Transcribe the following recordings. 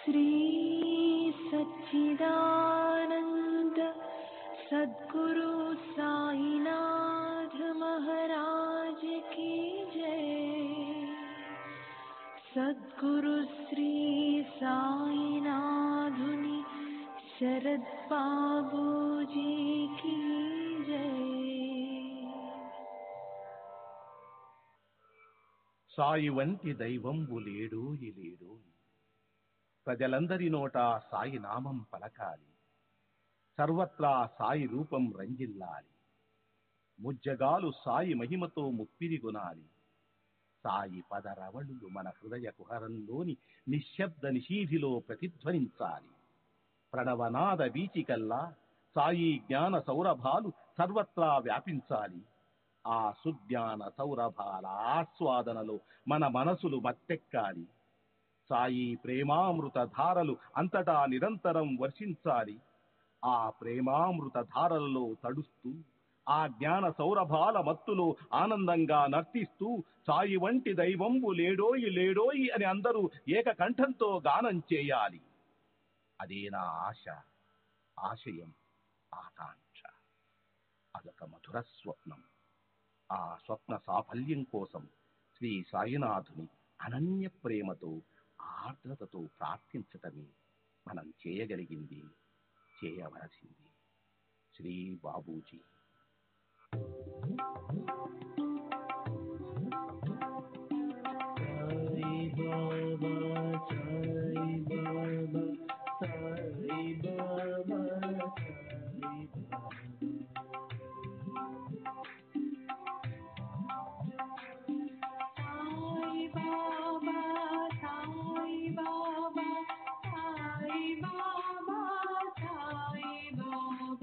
श्री सच्चिदानंद सद्गुरु साईनाथ महाराज की जय। सद्गुरु श्री साईनाथुनि शरद बाबूजी की जय। సాయి వంటి దైవంబు లేడోయి లేడోయి, ప్రజలందరి నోట సాయి నామం పలకాలి, సర్వత్రా సాయి రూపం రంజిల్లాలి, ముజ్జగాలు సాయి మహిమతో ముప్పిరిగొనాలి. సాయి పదరవళులు మన హృదయ కుహరంలోని నిశ్శబ్ద నిశీధిలో ప్రతిధ్వనించాలి. ప్రణవనాద వీచికల్లా సాయి జ్ఞాన సౌరభాలు సర్వత్రా వ్యాపించాలి. ఆ సుజ్ఞాన సౌరభాల ఆస్వాదనలో మన మనసులు మత్తెక్కాలి. సాయి ప్రేమామృత ధారలు అంతటా నిరంతరం వర్షించాలి. ఆ ప్రేమామృత ధారలలో తడుస్తూ, ఆ జ్ఞాన సౌరభాల మత్తులో ఆనందంగా నర్తిస్తూ సాయి వంటి దైవంబు లేడోయి లేడోయి అని అందరూ ఏకకంఠంతో గానం చేయాలి. అదే నా ఆశ, ఆశయం, ఆకాంక్ష. అదొక మధుర స్వప్నం. ఆ స్వప్న సాఫల్యం కోసం శ్రీ సాయినాథుని అనన్య ప్రేమతో, ఆర్ద్రతతో ప్రార్థించటమే మనం చేయగలిగింది, చేయవలసింది. శ్రీ బాబూజీ. సాయి బాబా, సాయి బాబా, సాయి బాబా, సాయి బాబా.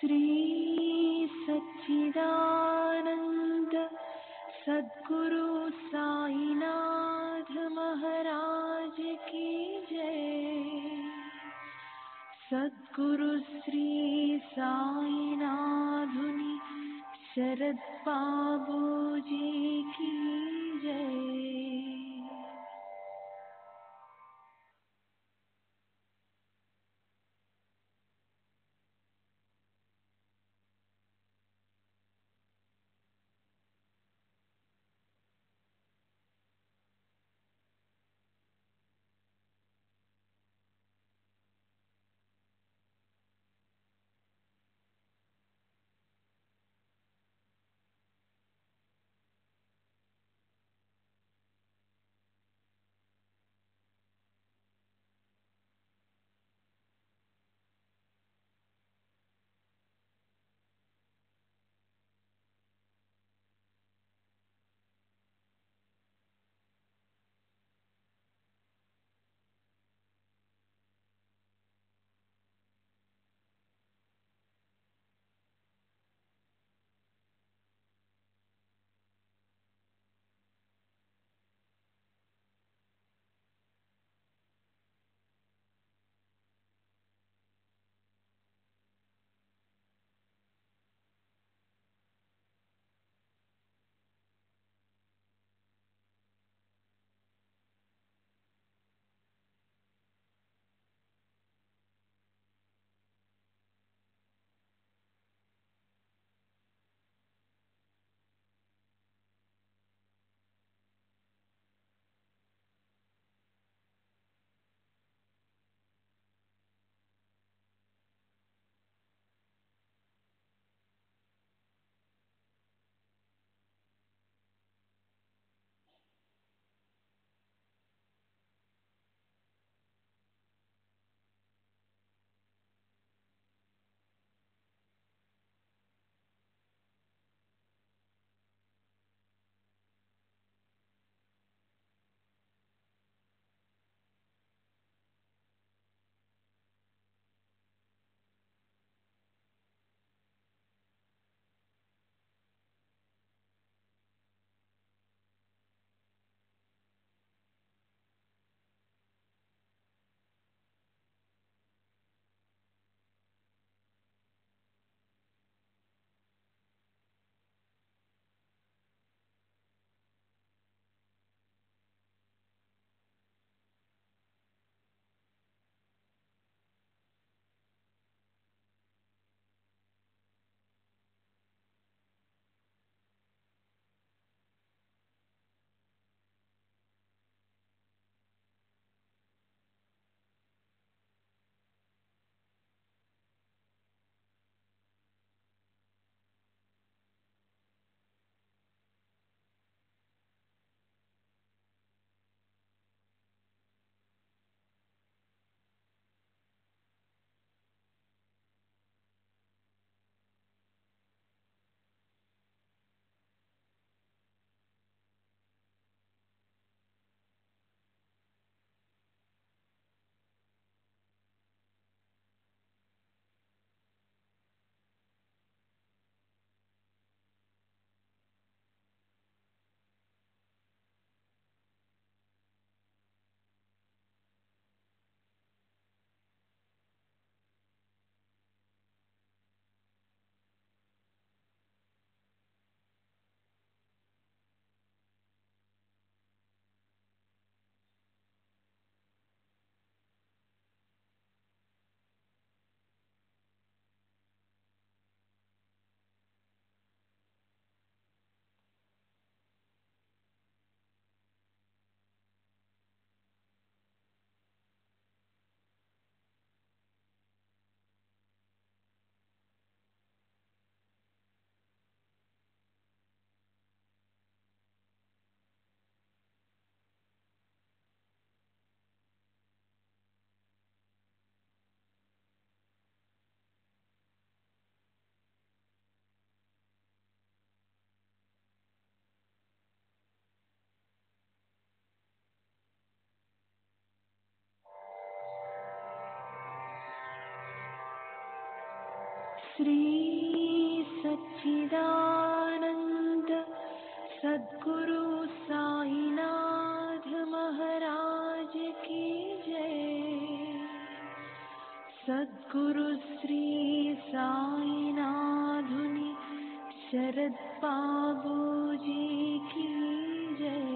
श्री सच्चिदानंद सद्गुरु साईनाथ महाराज की जय। सद्गुरु श्री साईनाथुनि शरद बाबू जी की जय। श्री सच्चिदानंद सद्गुरु साईनाथ महाराज की जय। सद्गुरु श्री साईनाथुनि शरद बाबू जी की जय।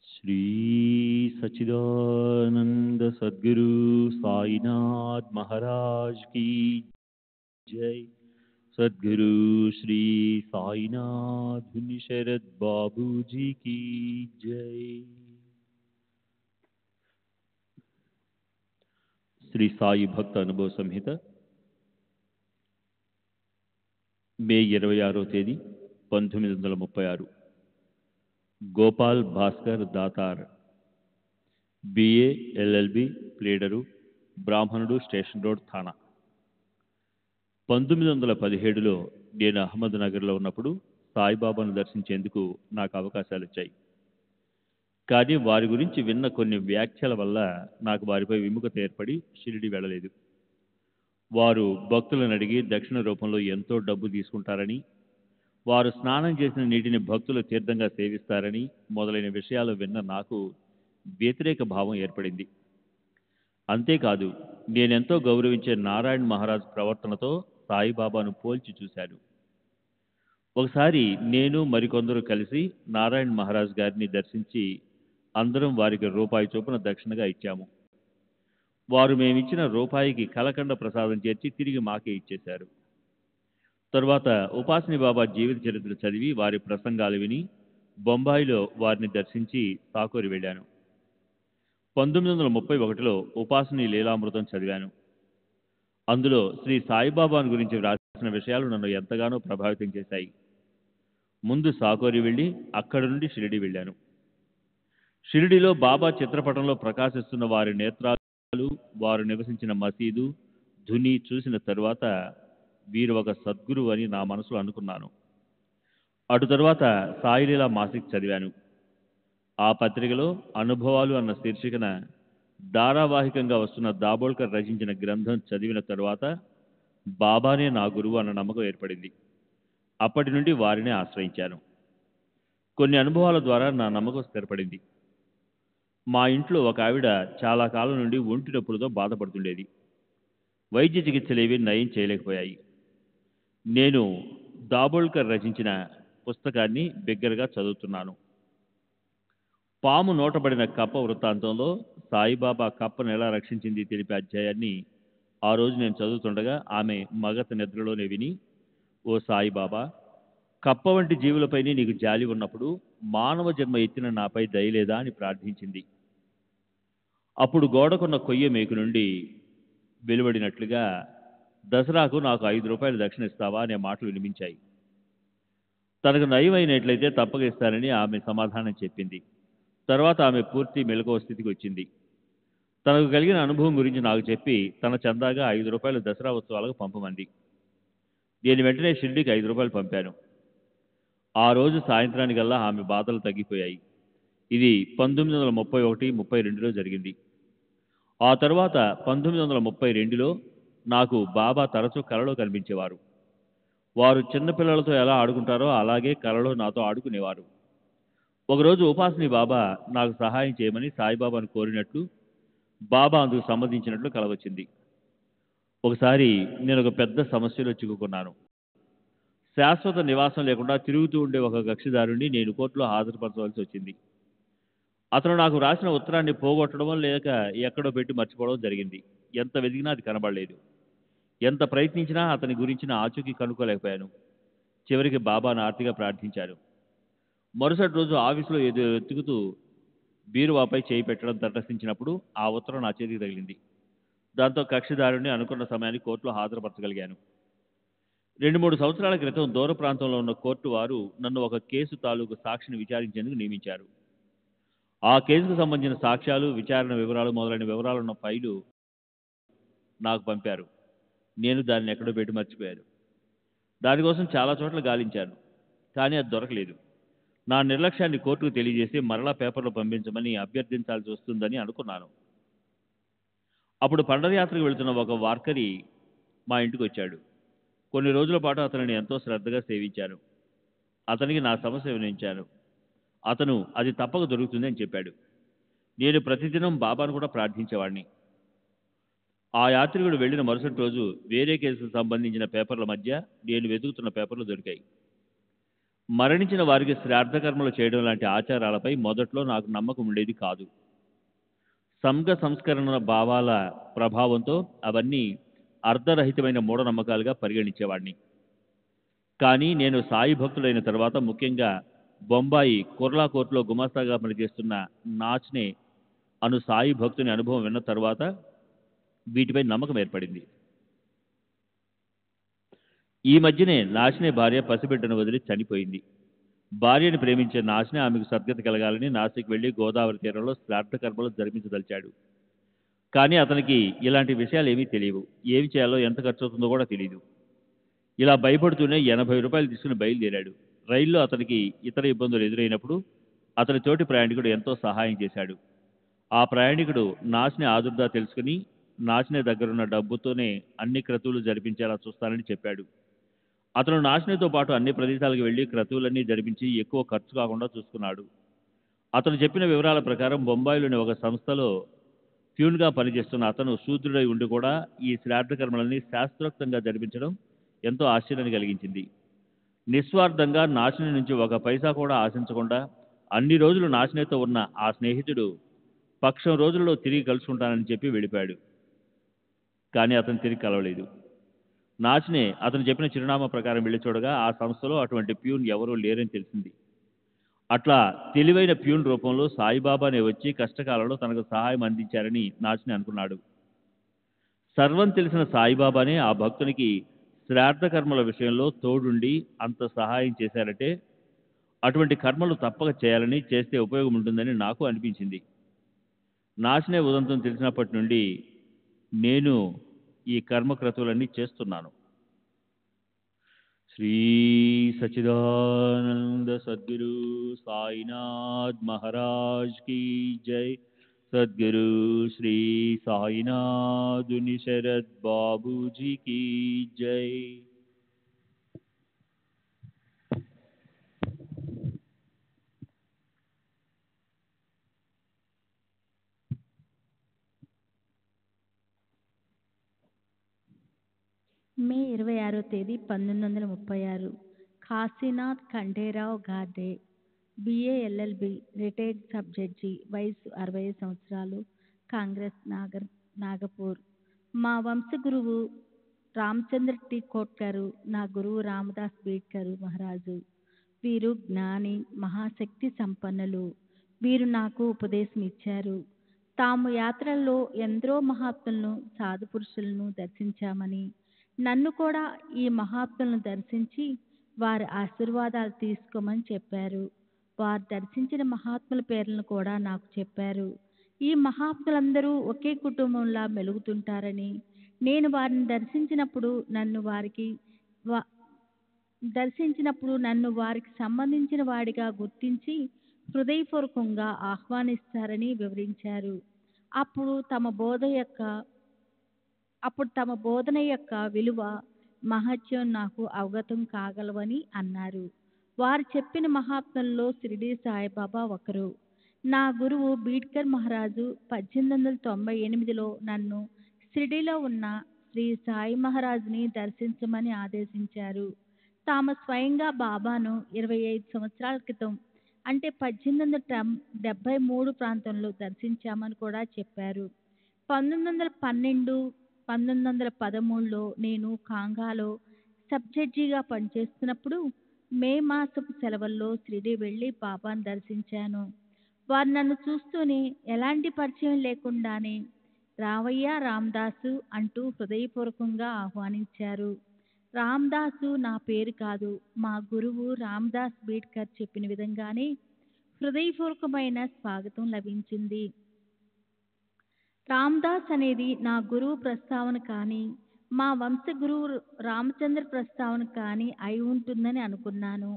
श्री सच्चिदानंद सद्गुरु साईनाथ महाराज की जय। सद्गुरु श्री साईनाथ शरद बाबू जी की जय। శ్రీ సాయి భక్త అనుభవ సంహిత మే 26వ తేదీ 1936. Gopal Bhaskar Datar, BA LLB pleader, బ్రాహ్మణుడు, స్టేషన్ రోడ్, థానా. 1917లో నేను అహ్మద్ నగర్లో ఉన్నప్పుడు సాయిబాబాను దర్శించేందుకు నాకు అవకాశాలు వచ్చాయి. కానీ వారి గురించి విన్న కొన్ని వ్యాఖ్యల వల్ల నాకు వారిపై విముఖత ఏర్పడి షిరిడి వెళ్ళలేదు. వారు భక్తులను అడిగి దక్షిణ రూపంలో ఎంతో డబ్బు తీసుకుంటారని, వారు స్నానం చేసిన నీటిని భక్తులు తీర్థంగా సేవిస్తారని మొదలైన విషయాలు విన్న నాకు వ్యతిరేక భావం ఏర్పడింది. అంతేకాదు, నేనెంతో గౌరవించే నారాయణ్ మహారాజ్ ప్రవర్తనతో సాయిబాబాను పోల్చి చూశాను. ఒకసారి నేను మరికొందరు కలిసి నారాయణ్ మహారాజ్ గారిని దర్శించి అందరం వారికి రూపాయి చొప్పున దక్షిణగా ఇచ్చాము. వారు మేమిచ్చిన రూపాయికి కలకండ ప్రసాదం చేర్చి తిరిగి మాకే ఇచ్చేశారు. తరువాత ఉపాసిని బాబా జీవిత చరిత్ర చదివి వారి ప్రసంగాలు విని బొంబాయిలో వారిని దర్శించి సాకూరి వెళ్ళాను. 1931లో ఉపాసని లీలామృతం చదివాను. అందులో శ్రీ సాయిబాబాను గురించి వ్రాసిన విషయాలు నన్ను ఎంతగానో ప్రభావితం చేశాయి. ముందు సాకోరి వెళ్ళి అక్కడి నుండి షిరిడి వెళ్ళాను. షిరిడిలో బాబా చిత్రపటంలో ప్రకాశిస్తున్న వారి నేత్రాలు, వారు నివసించిన మసీదు, ధుని చూసిన తరువాత వీరు ఒక సద్గురువు అని నా మనసులో అనుకున్నాను. అటు తరువాత సాయిలీలా మాసిక్ చదివాను. ఆ పత్రికలో అనుభవాలు అన్న శీర్షికన ధారావాహికంగా వస్తున్న దాబోల్కర్ రచించిన గ్రంథం చదివిన తరువాత బాబానే నా గురువు అన్న నమ్మకం ఏర్పడింది. అప్పటి నుండి వారినే ఆశ్రయించాను. కొన్ని అనుభవాల ద్వారా నా నమ్మకం స్థిరపడింది. మా ఇంట్లో ఒక ఆవిడ చాలా కాలం నుండి ఒంటి నొప్పులతో బాధపడుతుండేది. వైద్య చికిత్సలేవి నయం చేయలేకపోయాయి. నేను దాబోల్కర్ రచించిన పుస్తకాన్ని బిగ్గరగా చదువుతున్నాను. పాము నోటబడిన కప్ప వృత్తాంతంలో సాయిబాబా కప్పను ఎలా రక్షించింది తెలిపే అధ్యాయాన్ని ఆ రోజు నేను చదువుతుండగా ఆమె మగత నిద్రలోనే విని, ఓ సాయిబాబా, కప్ప వంటి జీవులపైనే నీకు జాలి ఉన్నప్పుడు మానవ జన్మ ఎత్తిన నాపై దయలేదా అని ప్రార్థించింది. అప్పుడు గోడకున్న కొయ్య మేకు నుండి వెలువడినట్లుగా దసరాకు నాకు 5 రూపాయలు దక్షిణ ఇస్తావా అనే మాటలు వినిపించాయి. తనకు నయమైనట్లయితే తప్పక ఇస్తానని ఆమె సమాధానం చెప్పింది. తర్వాత ఆమె పూర్తి మెలకువ స్థితికి వచ్చింది. తనకు కలిగిన అనుభవం గురించి నాకు చెప్పి తన చందాగా 5 రూపాయలు దసరా ఉత్సవాలకు పంపమంది. నేను వెంటనే షిరిడీకి 5 రూపాయలు పంపాను. ఆ రోజు సాయంత్రానికల్లా ఆమె బాధలు తగ్గిపోయాయి. ఇది 1931-32లో జరిగింది. ఆ తర్వాత 1932లో నాకు బాబా తరచూ కలలో కనిపించేవారు. వారు చిన్నపిల్లలతో ఎలా ఆడుకుంటారో అలాగే కలలో నాతో ఆడుకునేవారు. ఒకరోజు ఉపాసని బాబా నాకు సహాయం చేయమని సాయిబాబాను కోరినట్లు, బాబా అందుకు సమ్మతించినట్లు కల వచ్చింది. ఒకసారి నేను ఒక పెద్ద సమస్యలో చిక్కుకున్నాను. శాశ్వత నివాసం లేకుండా తిరుగుతూ ఉండే ఒక కక్షిదారుని నేను కోర్టులో హాజరుపరచవలసి వచ్చింది. అతను నాకు రాసిన ఉత్తరాన్ని పోగొట్టడం లేక ఎక్కడో పెట్టి మర్చిపోవడం జరిగింది. ఎంత వెతికినా అది కనబడలేదు. ఎంత ప్రయత్నించినా అతని గురించిన ఆచూకీ కనుక్కోలేకపోయాను. చివరికి బాబాను ఆర్తిగా ప్రార్థించాను. మరుసటి రోజు ఆఫీసులో ఏదో వెతుకుతూ బీరువాపై చేయి పెట్టడం తటస్థించినప్పుడు ఆ ఉత్తరం నా చేతికి తగిలింది. దాంతో కక్షిదారుని అనుకున్న సమయానికి కోర్టులో హాజరుపరచగలిగాను. 2-3 సంవత్సరాల క్రితం దూర ప్రాంతంలో ఉన్న కోర్టు వారు నన్ను ఒక కేసు తాలూకు సాక్షిని విచారించేందుకు నియమించారు. ఆ కేసుకు సంబంధించిన సాక్ష్యాలు, విచారణ వివరాలు మొదలైన వివరాలున్న ఫైలు నాకు పంపారు. నేను దాన్ని ఎక్కడో పెట్టి మర్చిపోయాను. దానికోసం చాలా చోట్ల గాలించాను, కానీ అది దొరకలేదు. నా నిర్లక్ష్యాన్ని కోర్టుకు తెలియజేసి మరలా పేపర్లో పంపించమని అభ్యర్థించాల్సి వస్తుందని అనుకున్నాను. అప్పుడు పండరయాత్రకు వెళుతున్న ఒక వార్కరి మా ఇంటికి వచ్చాడు. కొన్ని రోజుల పాటు అతనిని ఎంతో శ్రద్ధగా సేవించాను. అతనికి నా సమస్య వివరించాను. అతను అది తప్పక దొరుకుతుందని చెప్పాడు. నేను ప్రతిదినం బాబాను కూడా ప్రార్థించేవాడిని. ఆ యాత్రికుడు వెళ్ళిన మరుసటి రోజు వేరే కేసుకు సంబంధించిన పేపర్ల మధ్య నేను వెతుకుతున్న పేపర్లు దొరికాయి. మరణించిన వారికి శ్రాద్ధకర్మలు చేయడం లాంటి ఆచారాలపై మొదట్లో నాకు నమ్మకం ఉండేది కాదు. సంఘ సంస్కరణ భావాల ప్రభావంతో అవన్నీ అర్ధరహితమైన మూఢనమ్మకాలుగా పరిగణించేవాడిని. కానీ నేను సాయి భక్తుడైన తర్వాత, ముఖ్యంగా బొంబాయి కుర్లా కోర్టులో గుమాస్తాగా పనిచేస్తున్న నాచ్నే అను సాయి భక్తుని అనుభవం విన్న తర్వాత వీటిపై నమ్మకం ఏర్పడింది. ఈ మధ్యనే నాచ్నే భార్య పసిబిడ్డను వదిలి చనిపోయింది. భార్యను ప్రేమించే నాచ్నే ఆమెకు సద్గతి కలగాలని నాసిక్ వెళ్లి గోదావరి తీరంలో శ్రాద్ధ కర్మలు జరిపించదలిచాడు. కానీ అతనికి ఇలాంటి విషయాలు ఏమీ తెలియవు. ఏమి చేయాలో, ఎంత ఖర్చు అవుతుందో కూడా తెలియదు. ఇలా భయపడుతూనే 80 రూపాయలు తీసుకుని బయలుదేరాడు. రైల్లో అతనికి ఇతర ఇబ్బందులు ఎదురైనప్పుడు అతని తోటి ప్రయాణికుడు ఎంతో సహాయం చేశాడు. ఆ ప్రయాణికుడు నాచ్నే ఆదుర్దా తెలుసుకుని నాచ్నే దగ్గరున్న డబ్బుతోనే అన్ని క్రతువులు జరిపించేలా చూస్తానని చెప్పాడు. అతను నాచ్నేతో పాటు అన్ని ప్రదేశాలకు వెళ్లి క్రతువులన్నీ జరిపించి ఎక్కువ ఖర్చు కాకుండా చూసుకున్నాడు. అతను చెప్పిన వివరాల ప్రకారం బొంబాయిలోని ఒక సంస్థలో ప్యూన్గా పనిచేస్తున్న అతను శూద్రుడై ఉండి కూడా ఈ శ్రాద్ధ కర్మలని శాస్త్రోక్తంగా జరిపించడం ఎంతో ఆశ్చర్యాన్ని కలిగించింది. నిస్వార్థంగా నాశనం నుంచి ఒక పైసా కూడా ఆశించకుండా అన్ని రోజులు నాశనేతో ఉన్న ఆ స్నేహితుడు పక్షం రోజుల్లో తిరిగి కలుసుకుంటానని చెప్పి వెళ్ళిపోయాడు. కానీ అతను తిరిగి కలవలేదు. నాచ్నే అతను చెప్పిన చిరునామా ప్రకారం వెళ్ళి చూడగా ఆ సంస్థలో అటువంటి ప్యూన్ ఎవరూ లేరని తెలిసింది. అట్లా తెలివైన ప్యూన్ రూపంలో సాయిబాబానే వచ్చి కష్టకాలంలో తనకు సహాయం అందించారని నాచిని అనుకున్నాడు. సర్వం తెలిసిన సాయిబాబానే ఆ భక్తునికి శ్రాద్ధ కర్మల విషయంలో తోడుండి అంత సహాయం చేశారంటే అటువంటి కర్మలు తప్పక చేయాలని, చేస్తే ఉపయోగం ఉంటుందని నాకు అనిపించింది. నాశనే ఉదంతం తెలిసినప్పటి నుండి నేను ఈ కర్మక్రతువులన్నీ చేస్తున్నాను. శ్రీ సచిదానంద సద్గురు సాయినాథ్ మహారాజ్ కీ జై. సద్గురు శ్రీ సాయినాథుని శరద్ బాబూజీ కీ జై. మే 26వ తేదీ 1936 Kashinath Khanderao Garde, BA LLB, retired sub judge, వయసు 65 సంవత్సరాలు, కాంగ్రెస్ నాగపూర్. మా వంశగురువు రామచంద్ర టి కోట్కరు, నా గురువు రామదాస్ బీడ్కరు మహారాజు. వీరు జ్ఞాని, మహాశక్తి సంపన్నులు. వీరు నాకు ఉపదేశం ఇచ్చారు. తాము యాత్రల్లో ఎందరో మహాత్ములను, సాధు పురుషులను దర్శించామని, నన్ను కూడా ఈ మహాత్ములను దర్శించి వారి ఆశీర్వాదాలు తీసుకోమని చెప్పారు. వారు దర్శించిన మహాత్ముల పేర్లను కూడా నాకు చెప్పారు. ఈ మహాత్ములందరూ ఒకే కుటుంబంలా మెలుగుతుంటారని, నేను వారిని దర్శించినప్పుడు నన్ను వారికి సంబంధించిన వాడిగా గుర్తించి హృదయపూర్వకంగా ఆహ్వానిస్తారని వివరించారు. అప్పుడు తమ బోధన యొక్క విలువ, మహత్యం నాకు అవగతం కాగలవని అన్నారు. వారు చెప్పిన మహాత్ములలో షిరిడీ సాయిబాబా ఒకరు. నా గురువు బీడ్కర్ మహారాజు 1898లో నన్ను షిరిడీలో ఉన్న శ్రీ సాయి మహారాజ్ని దర్శించమని ఆదేశించారు. తాము స్వయంగా బాబాను 25 సంవత్సరాల క్రితం, అంటే 1873 ప్రాంతంలో దర్శించామని కూడా చెప్పారు. 1912, 1913లో నేను కాంగాలో సబ్ జడ్జిగా పనిచేస్తున్నప్పుడు మే మాసపు సెలవుల్లో షిరిడీ వెళ్ళి బాబాను దర్శించాను. వారు నన్ను చూస్తూనే, ఎలాంటి పరిచయం లేకుండానే రావయ్యా రామదాసు అంటూ హృదయపూర్వకంగా ఆహ్వానించారు. రామదాసు నా పేరు కాదు, మా గురువు రామదాస్ బీడ్కర్ చెప్పిన విధంగానే హృదయపూర్వకమైన స్వాగతం లభించింది. రామదాస్ అనేది నా గురువు ప్రస్తావన కానీ, మా వంశ గురువు రామచంద్ర ప్రస్తావన కానీ అయి ఉంటుందని అనుకున్నాను.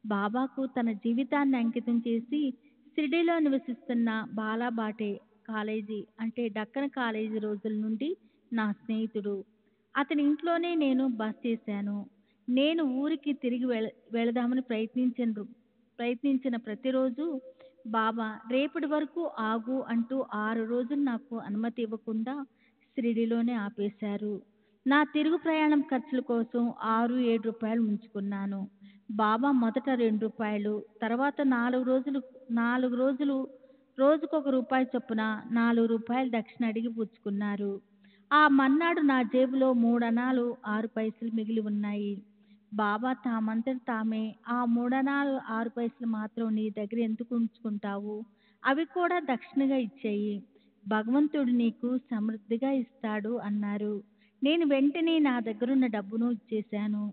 బాబాకు తన జీవితాన్ని అంకితం చేసి షిరిడీలో నివసిస్తున్న బాలాబాటే కాలేజీ, అంటే డక్కన్ కాలేజీ రోజుల నుండి నా స్నేహితుడు. అతని ఇంట్లోనే నేను బస చేశాను. నేను ఊరికి తిరిగి వెళదామని ప్రయత్నించిన ప్రతిరోజు బాబా రేపటి వరకు ఆగు అంటూ 6 రోజులు నాకు అనుమతి ఇవ్వకుండా షిరిడీలోనే ఆపేశారు. నా తిరుగు ప్రయాణం ఖర్చుల కోసం 6-7 రూపాయలు ఉంచుకున్నాను. బాబా మొదట 2 రూపాయలు, తర్వాత 4 రోజులు రోజుకొక రూపాయి చొప్పున 4 రూపాయలు దక్షిణ అడిగి పుచ్చుకున్నారు. ఆ మన్నాడు నా జేబులో 3 అణాలు 6 పైసలు మిగిలి ఉన్నాయి. బాబా తామంతట తామే, ఆ 3 అణాలు 6 పైసలు మాత్రం నీ దగ్గర ఎందుకు ఉంచుకుంటావు, అవి కూడా దక్షిణగా ఇచ్చేయి, భగవంతుడు నీకు సమృద్ధిగా ఇస్తాడు అన్నారు. నేను వెంటనే నా దగ్గరున్న డబ్బును ఇచ్చేశాను.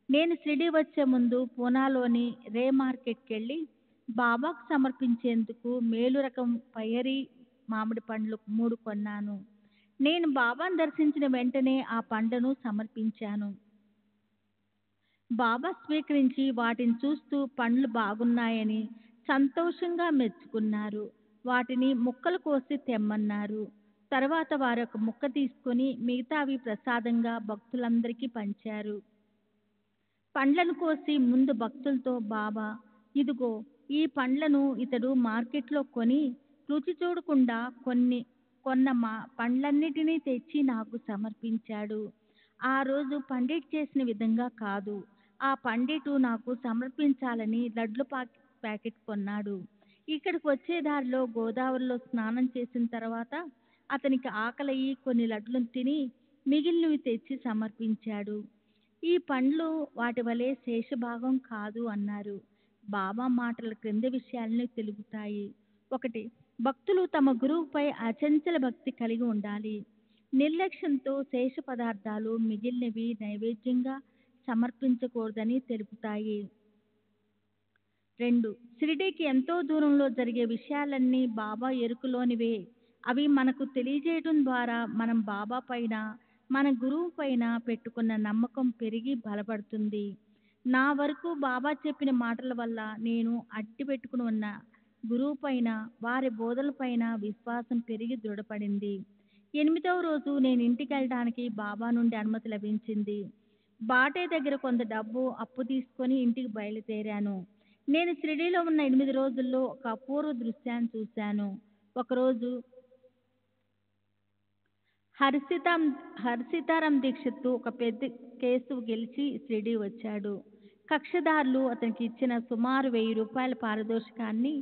నేను షిరిడీ వచ్చే ముందు పూనాలోని రే మార్కెట్కి వెళ్ళి బాబాకు సమర్పించేందుకు మేలు రకం పయరి మామిడి పండ్లు 3 కొన్నాను. నేను బాబాను దర్శించిన వెంటనే ఆ పండ్లను సమర్పించాను. బాబా స్వీకరించి వాటిని చూస్తూ పండ్లు బాగున్నాయని సంతోషంగా మెచ్చుకున్నారు. వాటిని ముక్కలు కోసి తెమ్మన్నారు. తర్వాత వారు ఒక ముక్క తీసుకొని మిగతావి ప్రసాదంగా భక్తులందరికీ పంచారు. పండ్లను కోసి ముందు భక్తులతో, బాబా ఇదిగో ఈ పండ్లను ఇతడు మార్కెట్లో కొని రుచి చూడకుండా కొన్న పండ్లన్నిటినీ తెచ్చి నాకు సమర్పించాడు. ఆ రోజు పండిట్ చేసిన విధంగా కాదు, ఆ పండిటు నాకు సమర్పించాలని లడ్లు ప్యాకెట్ కొన్నాడు. ఇక్కడికి వచ్చే దారిలో గోదావరిలో స్నానం చేసిన తర్వాత అతనికి ఆకలయ్యి కొన్ని లడ్లు తిని మిగిలినవి తెచ్చి సమర్పించాడు. ఈ పండ్లు వాటి వలె శేషభాగం కాదు అన్నారు. బాబా మాటల క్రింది విషయాలను తెలుపుతాయి. 1. భక్తులు తమ గురువుపై అచంచల భక్తి కలిగి ఉండాలి. నిర్లక్ష్యంతో శేష పదార్థాలు మిగిలినవి నైవేద్యంగా సమర్పించకూడదని తెలుపుతాయి. 2. షిరిడీకి ఎంతో దూరంలో జరిగే విషయాలన్నీ బాబా ఎరుకలోనివే. అవి మనకు తెలియజేయడం ద్వారా మనం బాబా పైన, మన గురువు పైన పెట్టుకున్న నమ్మకం పెరిగి బలపడుతుంది. నా వరకు బాబా చెప్పిన మాటల వల్ల నేను అట్టి పెట్టుకుని ఉన్న గురువు పైన, వారి బోధల పైన విశ్వాసం పెరిగి దృఢపడింది. 8వ రోజు నేను ఇంటికి వెళ్ళడానికి బాబా నుండి అనుమతి లభించింది. బాటే దగ్గర కొంత డబ్బు అప్పు తీసుకొని ఇంటికి బయలుదేరాను. నేను షిరిడీలో ఉన్న 8 రోజుల్లో ఒక అపూర్వ దృశ్యాన్ని చూశాను. ఒకరోజు హరిసీతారాం దీక్షిత్తు ఒక పెద్ద కేసు గెలిచి షిరిడీ వచ్చాడు. కక్షదారులు అతనికి ఇచ్చిన సుమారు 1000 రూపాయల పారితోషికాన్ని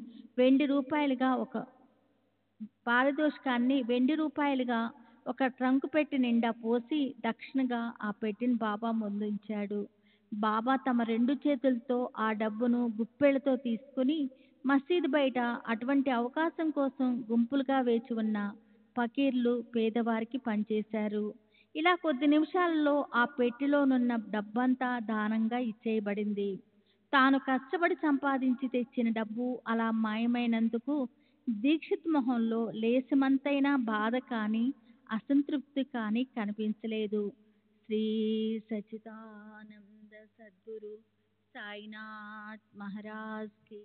ఒక ట్రంకు పెట్టి నిండా పోసి దక్షిణగా ఆ పెట్టిన బాబా ముందుంచాడు. బాబా తమ 2 చేతులతో ఆ డబ్బును గుప్పెళ్లతో తీసుకుని మసీదు బయట అటువంటి అవకాశం కోసం గుంపులుగా వేచి ఉన్న ఫకీర్లు, పేదవారికి పంచేశారు. ఇలా కొద్ది నిమిషాలలో ఆ పెట్టెలోనున్న డబ్బంతా దానంగా ఇచ్చేయబడింది. తాను కష్టపడి సంపాదించి తెచ్చిన డబ్బు అలా మాయమైనందుకు దీక్షిత్ మొహంలో లేశమంతైనా బాధ కానీ, అసంతృప్తి కానీ కనిపించలేదు. శ్రీ సచ్చిదానంద సద్గురు సాయినాథ్ మహారాజ్ కి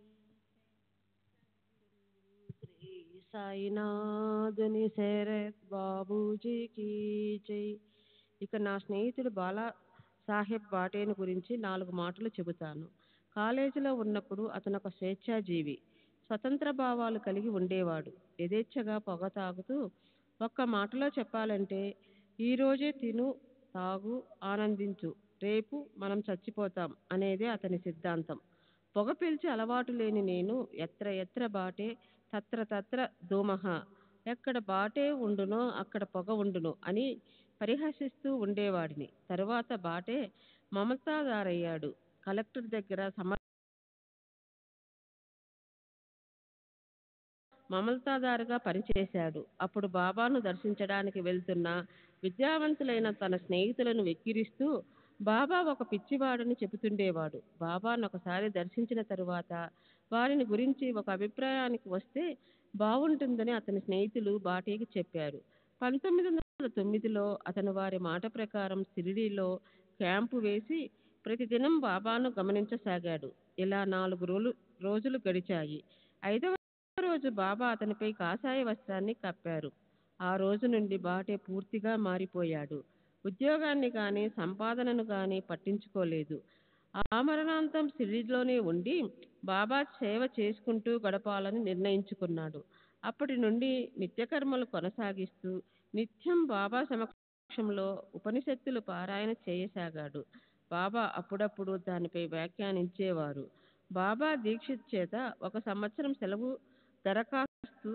శ్రీ సాయినాథుని శరత్ బాబూజీకి జై. ఇక నా స్నేహితుడు బాలా సాహెబ్ బాటేను గురించి 4 మాటలు చెబుతాను. కాలేజీలో ఉన్నప్పుడు అతను ఒక స్వేచ్ఛాజీవి, స్వతంత్ర భావాలు కలిగి ఉండేవాడు. యథేచ్ఛగా పొగ తాగుతూ, ఒక్క మాటలో చెప్పాలంటే ఈరోజే తిను, తాగు, ఆనందించు, రేపు మనం చచ్చిపోతాం అనేదే అతని సిద్ధాంతం. పొగ పీల్చి అలవాటు లేని నేను ఎత్ర ఎత్ర బాటే తత్ర తత్ర ధూమః, ఎక్కడ బాటే ఉండునో అక్కడ పొగ ఉండును అని పరిహసిస్తూ ఉండేవాడిని. తరువాత బాటే మమతాదారయ్యాడు. కలెక్టర్ దగ్గర మమతాదారుగా పనిచేశాడు. అప్పుడు బాబాను దర్శించడానికి వెళ్తున్న విద్యావంతులైన తన స్నేహితులను వెక్కిరిస్తూ బాబా ఒక పిచ్చివాడని చెబుతుండేవాడు. బాబాను ఒకసారి దర్శించిన తరువాత వారిని గురించి ఒక అభిప్రాయానికి వస్తే బాగుంటుందని అతని స్నేహితులు బాటేకి చెప్పారు. 1909లో అతను వారి మాట ప్రకారం షిరిడీలో క్యాంపు వేసి ప్రతిదినం బాబాను గమనించసాగాడు. ఇలా 4 రోజులు గడిచాయి. 5వ రోజు బాబా అతనిపై కాషాయ వస్త్రాన్ని కప్పారు. ఆ రోజు నుండి బాటే పూర్తిగా మారిపోయాడు. ఉద్యోగాన్ని కానీ, సంపాదనను కానీ పట్టించుకోలేదు. ఆమరణాంతం షిరిడీలోనే ఉండి బాబా సేవ చేసుకుంటూ గడపాలని నిర్ణయించుకున్నాడు. అప్పటి నుండి నిత్యకర్మలు కొనసాగిస్తూ నిత్యం బాబా సమక్షంలో ఉపనిషత్తులు పారాయణ చేయసాగాడు. బాబా అప్పుడప్పుడు దానిపై వ్యాఖ్యానించేవారు. బాబా దీక్షిత్ చేత 1 సంవత్సరం సెలవు దరఖాస్తు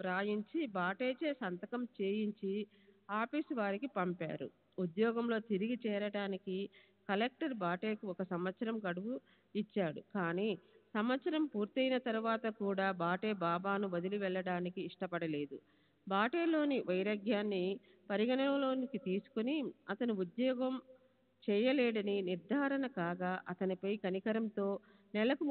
వ్రాయించి బాటేచే సంతకం చేయించి ఆఫీసు వారికి పంపారు. ఉద్యోగంలో తిరిగి చేరటానికి కలెక్టర్ బాటేకు 1 సంవత్సరం గడువు ఇచ్చాడు. కానీ సంవత్సరం పూర్తయిన తరువాత కూడా బాటే బాబాను వదిలి వెళ్ళడానికి ఇష్టపడలేదు. బాటేలోని వైరాగ్యాన్ని పరిగణలోనికి తీసుకుని అతను ఉద్యోగం చేయలేడని నిర్ధారణ కాగా అతనిపై కనికరంతో నెలకు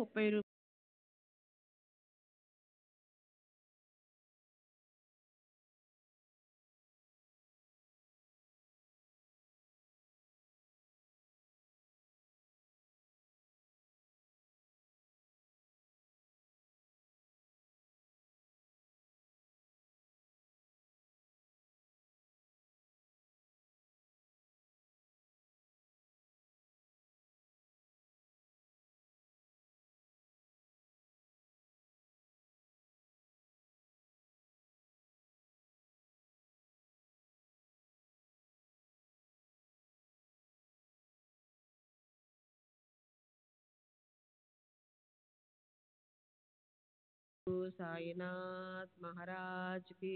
30సాయినాథ్ మహారాజ్ కి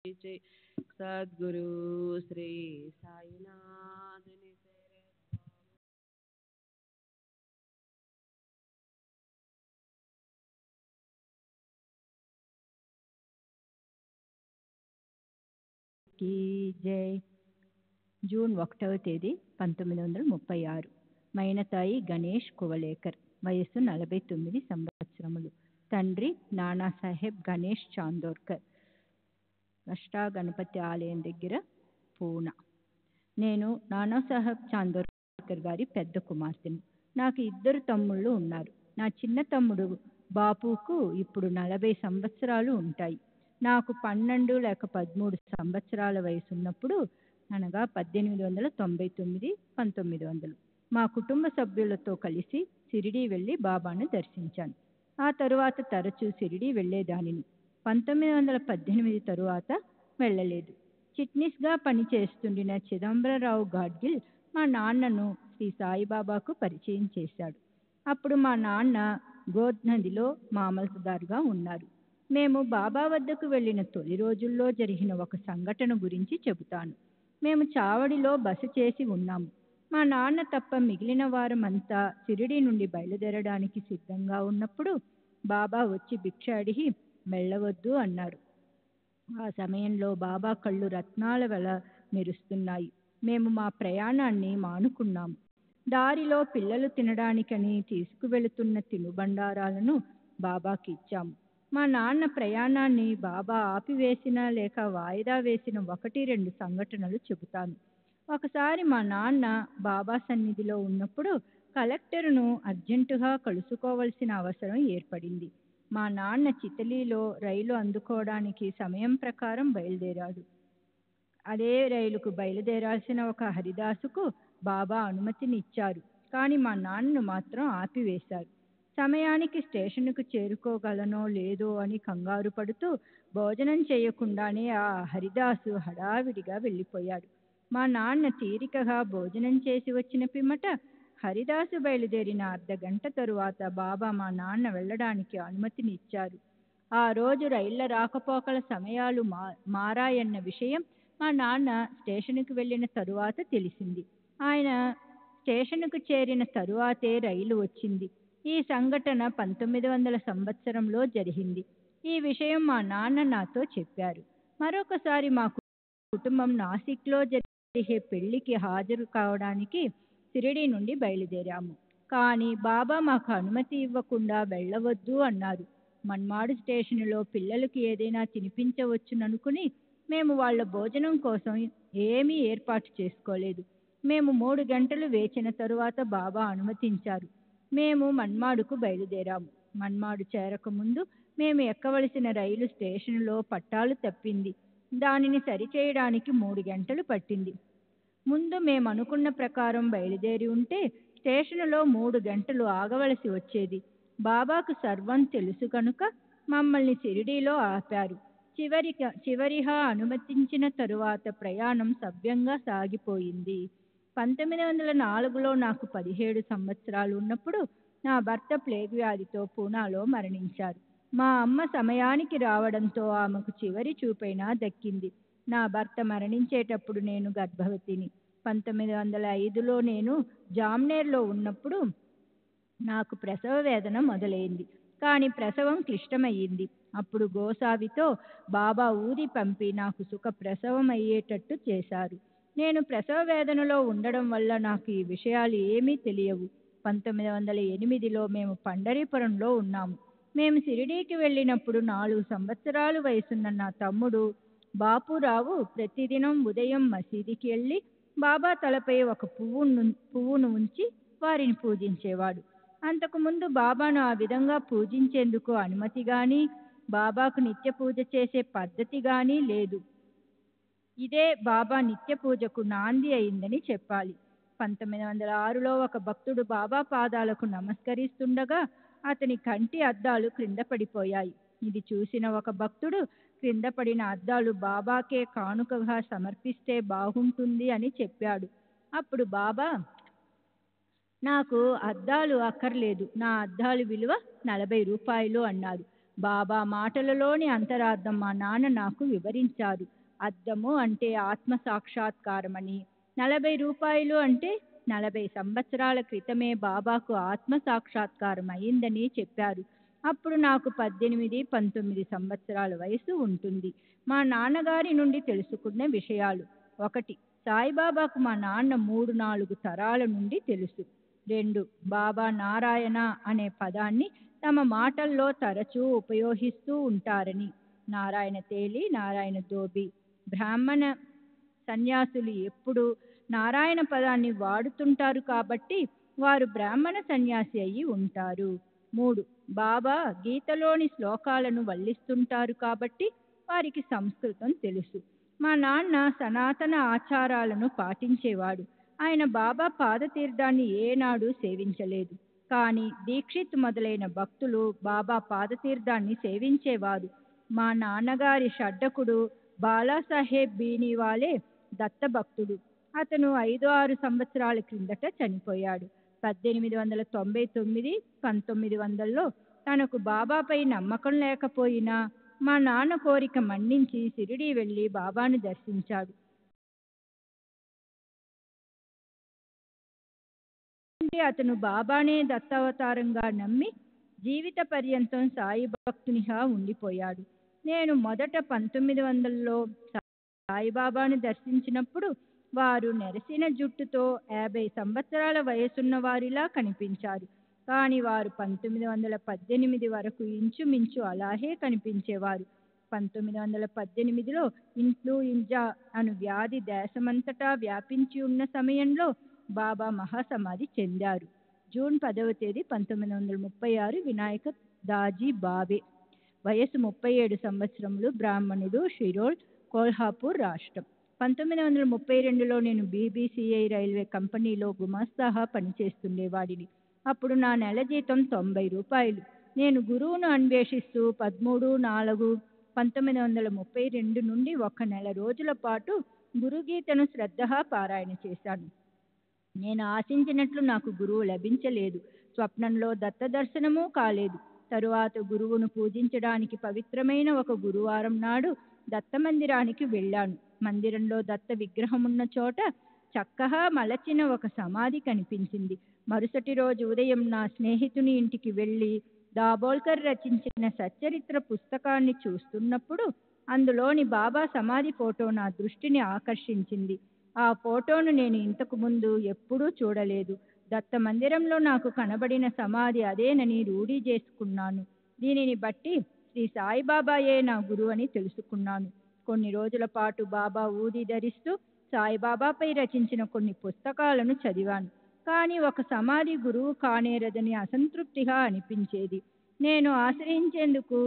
జై. సద్గురు శ్రీ సాయినాథుని కీ జై. జూన్ 1వ తేదీ 1936. మైనతాయి గణేష్ కువలేకర్. వయస్సు 49 సంవత్సరములు. తండ్రి నానాసాహెబ్ గణేష్ చాందోర్కర్. అష్టాగణపతి ఆలయం దగ్గర పూనా. నేను నానాసాహెబ్ చాందోర్కర్ గారి పెద్ద కుమార్తెను. నాకు 2 తమ్ముళ్ళు ఉన్నారు. నా చిన్న తమ్ముడు బాపుకు ఇప్పుడు 40 సంవత్సరాలు ఉంటాయి. నాకు 12 లేక 13 సంవత్సరాల వయసు ఉన్నప్పుడు, అనగా 1899, 1900, మా కుటుంబ సభ్యులతో కలిసి షిరిడీ వెళ్ళి బాబాను దర్శించాను. ఆ తరువాత తరచూ షిరిడీ వెళ్ళేదానిని. 1918 తరువాత వెళ్ళలేదు. చిట్నీస్గా పనిచేస్తుండిన చిదంబరరావు గాడ్గిల్ మా నాన్నను శ్రీ సాయిబాబాకు పరిచయం చేశాడు. అప్పుడు మా నాన్న గోద్ నదిలో మామల్తదారుగా ఉన్నారు. మేము బాబా వద్దకు వెళ్ళిన తొలి రోజుల్లో జరిగిన ఒక సంఘటన గురించి చెబుతాను. మేము చావడిలో బస చేసి ఉన్నాము. మా నాన్న తప్ప మిగిలిన వారమంతా షిరిడీ నుండి బయలుదేరడానికి సిద్ధంగా ఉన్నప్పుడు బాబా వచ్చి భిక్ష అడిగి వెళ్ళవద్దు అన్నారు. ఆ సమయంలో బాబా కళ్ళు రత్నాల వల మెరుస్తున్నాయి. మేము మా ప్రయాణాన్ని మానుకున్నాము. దారిలో పిల్లలు తినడానికని తీసుకువెళుతున్న తినుబండారాలను బాబాకి ఇచ్చాము. మా నాన్న ప్రయాణాన్ని బాబా ఆపివేసిన లేక వాయిదా వేసిన 1-2 సంఘటనలు చెబుతాను. ఒకసారి మా నాన్న బాబా సన్నిధిలో ఉన్నప్పుడు కలెక్టర్ను అర్జెంటుగా కలుసుకోవలసిన అవసరం ఏర్పడింది. మా నాన్న చితలీలో రైలు అందుకోవడానికి సమయం ప్రకారం బయలుదేరాడు. అదే రైలుకు బయలుదేరాల్సిన ఒక హరిదాసుకు బాబా అనుమతిని ఇచ్చారు. కానీ మా నాన్నను మాత్రం ఆపివేశారు. సమయానికి స్టేషన్కు చేరుకోగలనో లేదో అని కంగారు పడుతూ భోజనం చేయకుండానే ఆ హరిదాసు హడావిడిగా వెళ్ళిపోయాడు. మా నాన్న తీరికగా భోజనం చేసి వచ్చిన పిమ్మట హరిదాసు బయలుదేరిన అర్ధగంట తరువాత బాబా మా నాన్న వెళ్ళడానికి అనుమతిని ఇచ్చారు. ఆ రోజు రైళ్ల రాకపోకల సమయాలు మారాయన్న విషయం మా నాన్న స్టేషన్కు వెళ్ళిన తరువాత తెలిసింది. ఆయన స్టేషన్కు చేరిన తరువాతే రైలు వచ్చింది. ఈ సంఘటన 1900 సంవత్సరంలో జరిగింది. ఈ విషయం మా నాన్న నాతో చెప్పారు. మరొకసారి మా కుటుంబం నాసిక్లో జరిగే పెళ్లికి హాజరు కావడానికి షిరిడీ నుండి బయలుదేరాము. కానీ బాబా మాకు అనుమతి ఇవ్వకుండా వెళ్ళవద్దు అన్నారు. మన్మాడు స్టేషన్లో పిల్లలకి ఏదైనా తినిపించవచ్చుననుకుని మేము వాళ్ళ భోజనం కోసం ఏమీ ఏర్పాటు చేసుకోలేదు. మేము 3 గంటలు వేచిన తరువాత బాబా అనుమతించారు. మేము మన్మాడుకు బయలుదేరాము. మన్మాడు చేరకముందు మేము ఎక్కవలసిన రైలు స్టేషన్లో పట్టాలు తప్పింది. దానిని సరిచేయడానికి 3 గంటలు పట్టింది. ముందు మేము అనుకున్న ప్రకారం బయలుదేరి ఉంటే స్టేషన్లో 3 గంటలు ఆగవలసి వచ్చేది. బాబాకు సర్వం తెలుసు కనుక మమ్మల్ని షిరిడీలో ఆపారు. చివరిగా అనుమతించిన తరువాత ప్రయాణం సవ్యంగా సాగిపోయింది. 1904లో నాకు 17 సంవత్సరాలు ఉన్నప్పుడు నా భర్త ప్లేగ్ వ్యాధితో పూనాలో మరణించారు. మా అమ్మ సమయానికి రావడంతో ఆమెకు చివరి చూపైనా దక్కింది. నా భర్త మరణించేటప్పుడు నేను గర్భవతిని. 1905లో నేను జామ్నేర్లో ఉన్నప్పుడు నాకు ప్రసవ వేదన మొదలైంది. కానీ ప్రసవం క్లిష్టమయ్యింది. అప్పుడు గోసావితో బాబా ఊది పంపి నాకు సుఖ ప్రసవం అయ్యేటట్టు చేశారు. నేను ప్రసవ వేదనలో ఉండడం వల్ల నాకు ఈ విషయాలు ఏమీ తెలియవు. 1908లో మేము పండరీపురంలో ఉన్నాము. మేము షిరిడీకి వెళ్ళినప్పుడు 4 సంవత్సరాలు వయసున్న నా తమ్ముడు బాపురావు ప్రతిదినం ఉదయం మసీదుకి వెళ్ళి బాబా తలపై ఒక పువ్వును ఉంచి వారిని పూజించేవాడు. అంతకుముందు బాబాను ఆ విధంగా పూజించేందుకు అనుమతి కానీ బాబాకు నిత్య పూజ చేసే పద్ధతి కానీ లేదు. ఇదే బాబా నిత్య పూజకు నాంది అయిందని చెప్పాలి. 1906లో ఒక భక్తుడు బాబా పాదాలకు నమస్కరిస్తుండగా అతని కంటి అద్దాలు క్రింద పడిపోయాయి. ఇది చూసిన ఒక భక్తుడు క్రింద పడిన అద్దాలు బాబాకే కానుకగా సమర్పిస్తే బాగుంటుంది అని చెప్పాడు. అప్పుడు బాబా, నాకు అద్దాలు అక్కర్లేదు, నా అద్దాలు విలువ 40 రూపాయలు అన్నారు. బాబా మాటలలోని అంతరార్థం మా నాన్న నాకు వివరించారు. అద్దము అంటే ఆత్మ సాక్షాత్కారమని, 40 రూపాయలు అంటే 40 సంవత్సరాల క్రితమే బాబాకు ఆత్మ సాక్షాత్కారం అయిందని చెప్పారు. అప్పుడు నాకు 18, 19 సంవత్సరాల వయసు ఉంటుంది. మా నాన్నగారి నుండి తెలుసుకున్న విషయాలు: 1. సాయిబాబాకు మా నాన్న 3, 4 తరాల నుండి తెలుసు. 2. బాబా నారాయణ అనే పదాన్ని తమ మాటల్లో తరచూ ఉపయోగిస్తూ ఉంటారని. నారాయణ తేలి, నారాయణ దోబి. బ్రాహ్మణ సన్యాసులు ఎప్పుడు నారాయణ పదాన్ని వాడుతుంటారు కాబట్టి వారు బ్రాహ్మణ సన్యాసి అయి ఉంటారు. 3. బాబా గీతలోని శ్లోకాలను వల్లిస్తుంటారు కాబట్టి వారికి సంస్కృతం తెలుసు. మా నాన్న సనాతన ఆచారాలను పాటించేవాడు. ఆయన బాబా పాదతీర్థాన్ని ఏనాడు సేవించలేదు. కానీ దీక్షిత్ మొదలైన భక్తులు బాబా పాదతీర్థాన్ని సేవించేవారు. మా నాన్నగారి షడ్డకుడు బాలాసాహెబ్ బీనీవాలే దత్తభక్తుడు. అతను 5-6 సంవత్సరాల క్రిందట చనిపోయాడు. 1899, 1900లో తనకు బాబాపై నమ్మకం లేకపోయినా మా నాన్న కోరిక మన్నించి షిరిడీ వెళ్ళి బాబాను దర్శించాడు. అతను బాబానే దత్తావతారంగా నమ్మి జీవిత పర్యంతం సాయి భక్తునిగా ఉండిపోయాడు. నేను మొదట 1900లో సాయిబాబాను దర్శించినప్పుడు వారు నెరసిన జుట్టుతో 50 సంవత్సరాల వయసున్న వారిలా కనిపించారు. కానీ వారు 1918 వరకు ఇంచుమించు అలాగే కనిపించేవారు. 1918లో ఇన్ఫ్లుయెంజా అను వ్యాధి దేశమంతటా వ్యాపించి ఉన్న సమయంలో బాబా మహాసమాధి చెందారు. జూన్ 10వ తేదీ 1936 వినాయక దాజీ బాబే. వయసు 37 సంవత్సరములు. బ్రాహ్మణుడు. షిరోల్, కోల్హాపూర్ రాష్ట్రం. 1932లో నేను బీబీసీఐ రైల్వే కంపెనీలో గుమాస్తాగా పనిచేస్తుండేవాడిని. అప్పుడు నా నెల జీతం 90 రూపాయలు. నేను గురువును అన్వేషిస్తూ 13/4/1932 నుండి 1 నెల రోజుల పాటు గురుగీతను శ్రద్ధగా పారాయణ చేశాను. నేను ఆశించినట్లు నాకు గురువు లభించలేదు. స్వప్నంలో దత్త దర్శనమూ కాలేదు. తరువాత గురువును పూజించడానికి పవిత్రమైన ఒక గురువారం నాడు దత్త మందిరానికి వెళ్ళాను. మందిరంలో దత్త విగ్రహం ఉన్న చోట చక్కగా మలచిన ఒక సమాధి కనిపించింది. మరుసటి రోజు ఉదయం నా స్నేహితుని ఇంటికి వెళ్ళి దాబోల్కర్ రచించిన సచ్చరిత్ర పుస్తకాన్ని చూస్తున్నప్పుడు అందులోని బాబా సమాధి ఫోటో నా దృష్టిని ఆకర్షించింది. ఆ ఫోటోను నేను ఇంతకు ముందు ఎప్పుడూ చూడలేదు. దత్త మందిరంలో నాకు కనబడిన సమాధి అదేనని రూఢీ చేసుకున్నాను. దీనిని బట్టి శ్రీ సాయిబాబాయే నా గురువు అని తెలుసుకున్నాను. కొన్ని రోజుల పాటు బాబా ఊది ధరిస్తూ సాయిబాబాపై రచించిన కొన్ని పుస్తకాలను చదివాను. కానీ ఒక సమాధి గురువు కానేరదని అసంతృప్తిగా అనిపించేది. నేను ఆశ్రయించేందుకు,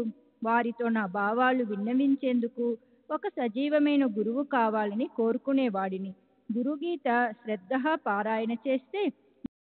వారితో నా భావాలు విన్నవించేందుకు ఒక సజీవమైన గురువు కావాలని కోరుకునేవాడిని. గురుగీత శ్రద్ధగా పారాయణ చేస్తే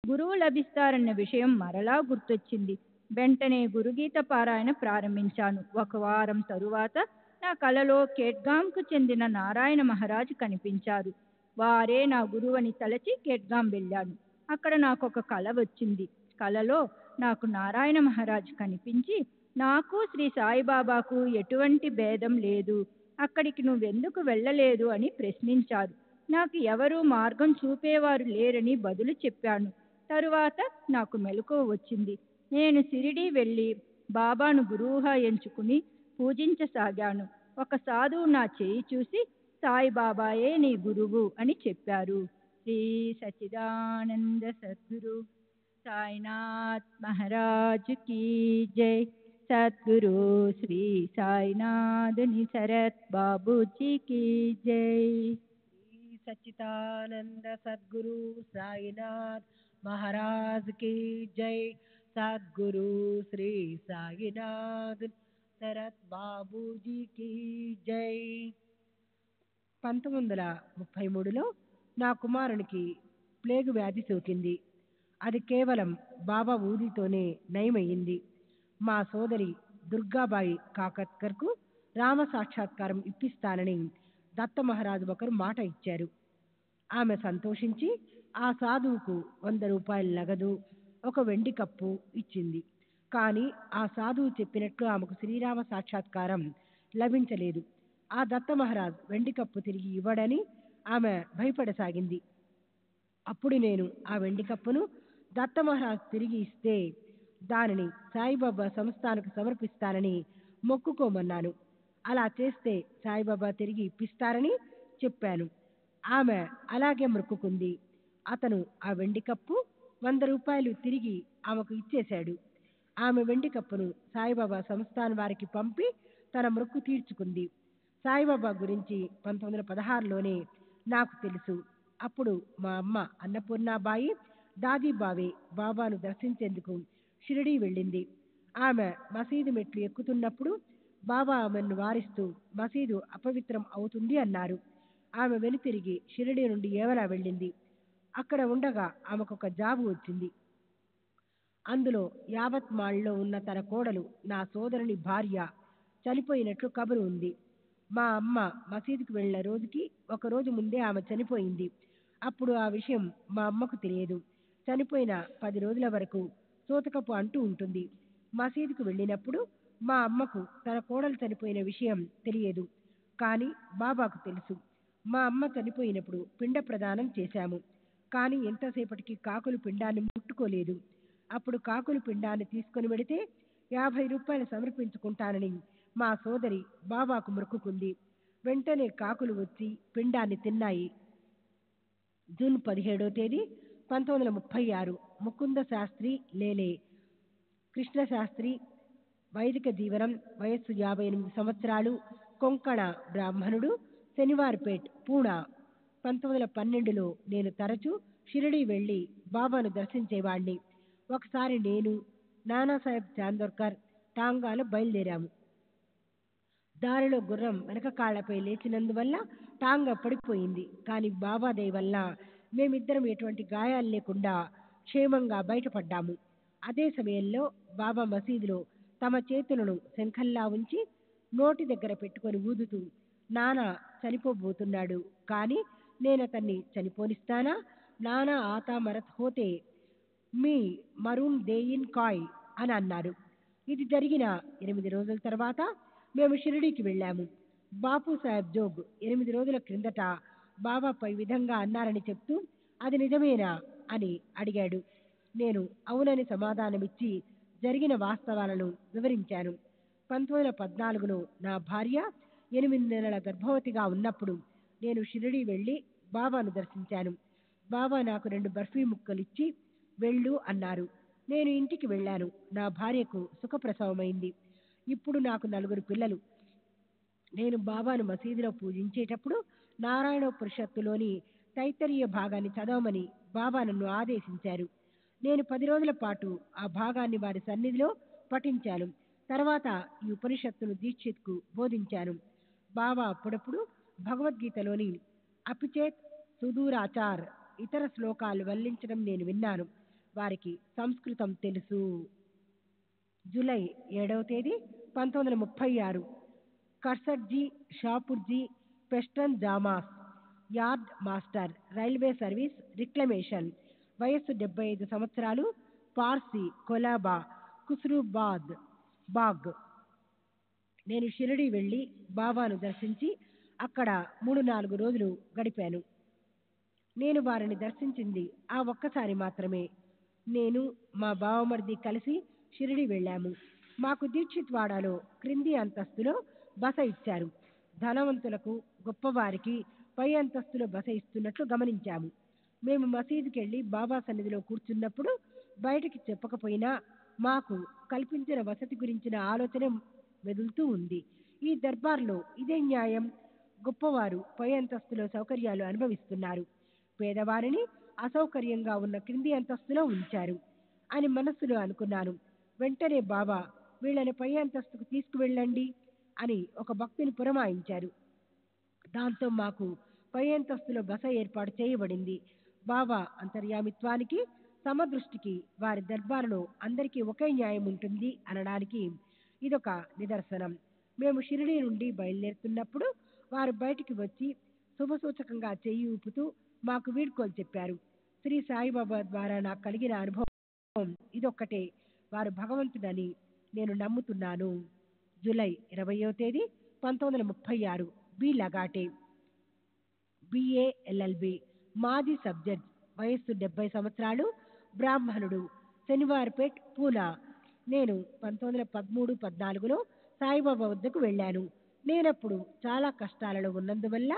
గురువు లభిస్తారన్న విషయం మరలా గుర్తొచ్చింది. వెంటనే గురుగీత పారాయణ ప్రారంభించాను. 1 వారం తరువాత నా కలలో కేట్గాంకు చెందిన నారాయణ మహారాజ్ కనిపించారు. వారే నా గురువని తలచి కేట్గాం వెళ్ళాను. అక్కడ నాకు ఒక కల వచ్చింది. కలలో నాకు నారాయణ మహారాజ్ కనిపించి, నాకు శ్రీ సాయిబాబాకు ఎటువంటి భేదం లేదు, అక్కడికి నువ్వెందుకు వెళ్ళలేదు అని ప్రశ్నించారు. నాకు ఎవరూ మార్గం చూపేవారు లేరని బదులు చెప్పాను. తరువాత నాకు మెలకువ వచ్చింది. నేను షిరిడీ వెళ్ళి బాబాను గురువుగా ఎంచుకుని పూజించసాగాను. ఒక సాధువు నా చేయి చూసి సాయిబాబాయే నీ గురువు అని చెప్పారు. శ్రీ సచ్చిదానంద సద్గురు సాయినాథ్ మహారాజ్ కీ జై. సద్గురు శ్రీ సాయినాథుని శరత్ బాబూజీ కీ జై. सच्चिदानंद सद्गुरु साईनाथ महाराज की जय. सद्गुरु श्री साईनाथ शरत बाबूजी की जय. 1933లో నా కుమారునికి ప్లేగు వ్యాధి సోకింది. అది కేవలం బాబా ఊదితోనే నయమయ్యింది. మా సోదరి దుర్గాబాయి కాకత్కర్కు రామ సాక్షాత్కారం ఇప్పిస్తానని దత్త మహారాజు ఒకరు మాట ఇచ్చారు. ఆమె సంతోషించి ఆ సాధువుకు 100 రూపాయల నగదు, ఒక వెండి కప్పు ఇచ్చింది. కానీ ఆ సాధువు చెప్పినట్లు ఆమెకు శ్రీరామ సాక్షాత్కారం లభించలేదు. ఆ దత్త మహారాజ్ వెండి కప్పు తిరిగి ఇవ్వడని ఆమె భయపడసాగింది. అప్పుడు నేను ఆ వెండి కప్పును దత్త మహారాజ్ తిరిగి ఇస్తే దానిని సాయిబాబా సంస్థానకు సమర్పిస్తానని మొక్కుకోమన్నాను. అలా చేస్తే సాయిబాబా తిరిగి ఇప్పిస్తారని చెప్పాను. ఆమె అలాగే మొక్కుకుంది. అతను ఆ వెండి కప్పు 100 రూపాయలు తిరిగి ఆమెకు ఇచ్చేశాడు. ఆమె వెండి కప్పును సాయిబాబా సంస్థాన్ వారికి పంపి తన మొక్కు తీర్చుకుంది. సాయిబాబా గురించి 1916లోనే నాకు తెలుసు. అప్పుడు మా అమ్మ అన్నపూర్ణాబాయి దాదీబావే బాబాను దర్శించేందుకు షిరిడీ వెళ్ళింది. ఆమె మసీదు మెట్లు ఎక్కుతున్నప్పుడు బాబా ఆమెను వారిస్తూ మసీదు అపవిత్రం అవుతుంది అన్నారు. ఆమె వెనుతిరిగి షిరిడీ నుండి ఏవలా వెళ్ళింది. అక్కడ ఉండగా ఆమెకొక జాబు వచ్చింది. అందులో యావత్మాల్లో ఉన్న తన కోడలు నా సోదరుని భార్య చనిపోయినట్లు కబురు ఉంది. మా అమ్మ మసీదుకు వెళ్ళిన రోజుకి ఒక రోజు ముందే ఆమె చనిపోయింది. అప్పుడు ఆ విషయం మా అమ్మకు తెలియదు. చనిపోయిన 10 రోజుల వరకు సూతకపు అంటూ ఉంటుంది. మసీదుకు వెళ్ళినప్పుడు మా అమ్మకు తన కోడలు చనిపోయిన విషయం తెలియదు. కానీ బాబాకు తెలుసు. మా అమ్మ చనిపోయినప్పుడు పిండ ప్రదానం చేశాము. కానీ ఎంతసేపటికి కాకులు పిండాన్ని ముట్టుకోలేదు. అప్పుడు కాకులు పిండాన్ని తీసుకొని వెడితే 50 రూపాయలు సమర్పించుకుంటానని మా సోదరి బాబాకు మొక్కుకుంది. వెంటనే కాకులు వచ్చి పిండాన్ని తిన్నాయి. జూన్ 17వ తేదీ 1936 ముకుంద శాస్త్రి లేలే కృష్ణశాస్త్రి వైదిక జీవనం, వయస్సు 58 సంవత్సరాలు, కొంకణ బ్రాహ్మణుడు, శనివార్పేట్, పూనా. 1912లో నేను తరచూ షిరిడీ వెళ్ళి బాబాను దర్శించేవాణ్ణి. ఒకసారి నేను, నానాసాహెబ్ చాందోర్కర్ టాంగాలో బయలుదేరాము. దారిలో గుర్రం వెనక కాళ్లపై లేచినందువల్ల టాంగా పడిపోయింది. కానీ బాబా దయ వల్ల మేమిద్దరం ఎటువంటి గాయాలు లేకుండా క్షేమంగా బయటపడ్డాము. అదే సమయంలో బాబా మసీదులో తమ చేతులను శంఖంలా ఉంచి నోటి దగ్గర పెట్టుకొని ఊదుతూ, నానా చనిపోబోతున్నాడు, కానీ నేనతన్ని చనిపోనిస్తానా, నానా ఆతా మరత్ హోతే మీ మరూన్ దేయిన్ కాయ్ అని అన్నారు. ఇది జరిగిన 8 రోజుల తర్వాత మేము షిరిడీకి వెళ్ళాము. బాపు సాహెబ్ జోగ్ 8 రోజుల క్రిందట బాబాపై విధంగా అన్నారని చెప్తూ అది నిజమేనా అని అడిగాడు. నేను అవునని సమాధానమిచ్చి జరిగిన వాస్తవాలను వివరించాను. 1914లో నా భార్య 8 నెలల గర్భవతిగా ఉన్నప్పుడు నేను షిరిడీ వెళ్ళి బాబాను దర్శించాను. బాబా నాకు 2 బర్ఫీ ముక్కలిచ్చి వెళ్ళు అన్నారు. నేను ఇంటికి వెళ్ళాను. నా భార్యకు సుఖప్రసవమైంది. ఇప్పుడు నాకు 4 పిల్లలు. నేను బాబాను మసీదులో పూజించేటప్పుడు నారాయణోపనిషత్తులోని తైత్తరీయ భాగాన్ని చదవమని బాబా నన్ను ఆదేశించారు. నేను 10 రోజుల పాటు ఆ భాగాన్ని వారి సన్నిధిలో పఠించాను. తర్వాత ఈ ఉపనిషత్తును దీక్షిత్కు బోధించాను. బాబా అప్పుడప్పుడు భగవద్గీతలోని అపిచేత్ సుదూరాచార్ ఇతర శ్లోకాలు వల్లించడం నేను విన్నాను. వారికి సంస్కృతం తెలుసు. జూలై 7వ తేదీ 1936 Cursetji Shapurji Peston Jamas yard master, railway service reclamation, వయస్సు 75 సంవత్సరాలు, పార్సీ, కొలాబా, కుస్రూబాద్ బాగ్. నేను షిరిడీ వెళ్ళి బాబాను దర్శించి అక్కడ 3-4 రోజులు గడిపాను. నేను వారిని దర్శించింది ఆ ఒక్కసారి మాత్రమే. నేను మా బావమరిది కలిసి షిరిడీ వెళ్ళాము. మాకు దీక్షిత్వాడలో క్రింది అంతస్తులో బస ఇచ్చారు. ధనవంతులకు, గొప్పవారికి పై అంతస్తులో బస ఇస్తున్నట్లు గమనించాము. మేము మసీదుకెళ్ళి బాబా సన్నిధిలో కూర్చున్నప్పుడు బయటికి చెప్పకపోయినా మాకు కల్పించిన వసతి గురించిన ఆలోచన మెదులుతూ ఉంది. ఈ దర్బార్లో ఇదే న్యాయం. గొప్పవారు పై అంతస్తులో సౌకర్యాలు అనుభవిస్తున్నారు, పేదవారిని అసౌకర్యంగా ఉన్న క్రింది అంతస్తులో ఉంచారు అని మనస్సులో అనుకున్నాను. వెంటనే బాబా వీళ్ళని పై అంతస్తుకు తీసుకువెళ్ళండి అని ఒక భక్తుని పురమాయించారు. దాంతో మాకు పై అంతస్తులో బస ఏర్పాటు చేయబడింది. బాబా అంతర్యామిత్వానికి, సమదృష్టికి వారి దర్బారులో అందరికీ ఒకే న్యాయం ఉంటుంది అనడానికి ఇదొక నిదర్శనం. మేము షిరిడీ నుండి బయలుదేరుతున్నప్పుడు వారు బయటికి వచ్చి శుభసూచకంగా చెయ్యి ఊపుతూ మాకు వీడ్కోలు చెప్పారు. శ్రీ సాయిబాబా ద్వారా నాకు కలిగిన అనుభవం ఇదొక్కటే. వారు భగవంతుడని నేను నమ్ముతున్నాను. జూలై 20వ తేదీ 1936 బి లగాటే, బిఏ ఎల్ఎల్బి, మాజీ సబ్ జడ్జ్, వయస్సు 70 సంవత్సరాలు, బ్రాహ్మణుడు, శనివార్పేట్, పూనా. నేను 1913-14లో సాయిబాబా వద్దకు వెళ్ళాను. నేనప్పుడు చాలా కష్టాలలో ఉన్నందువల్ల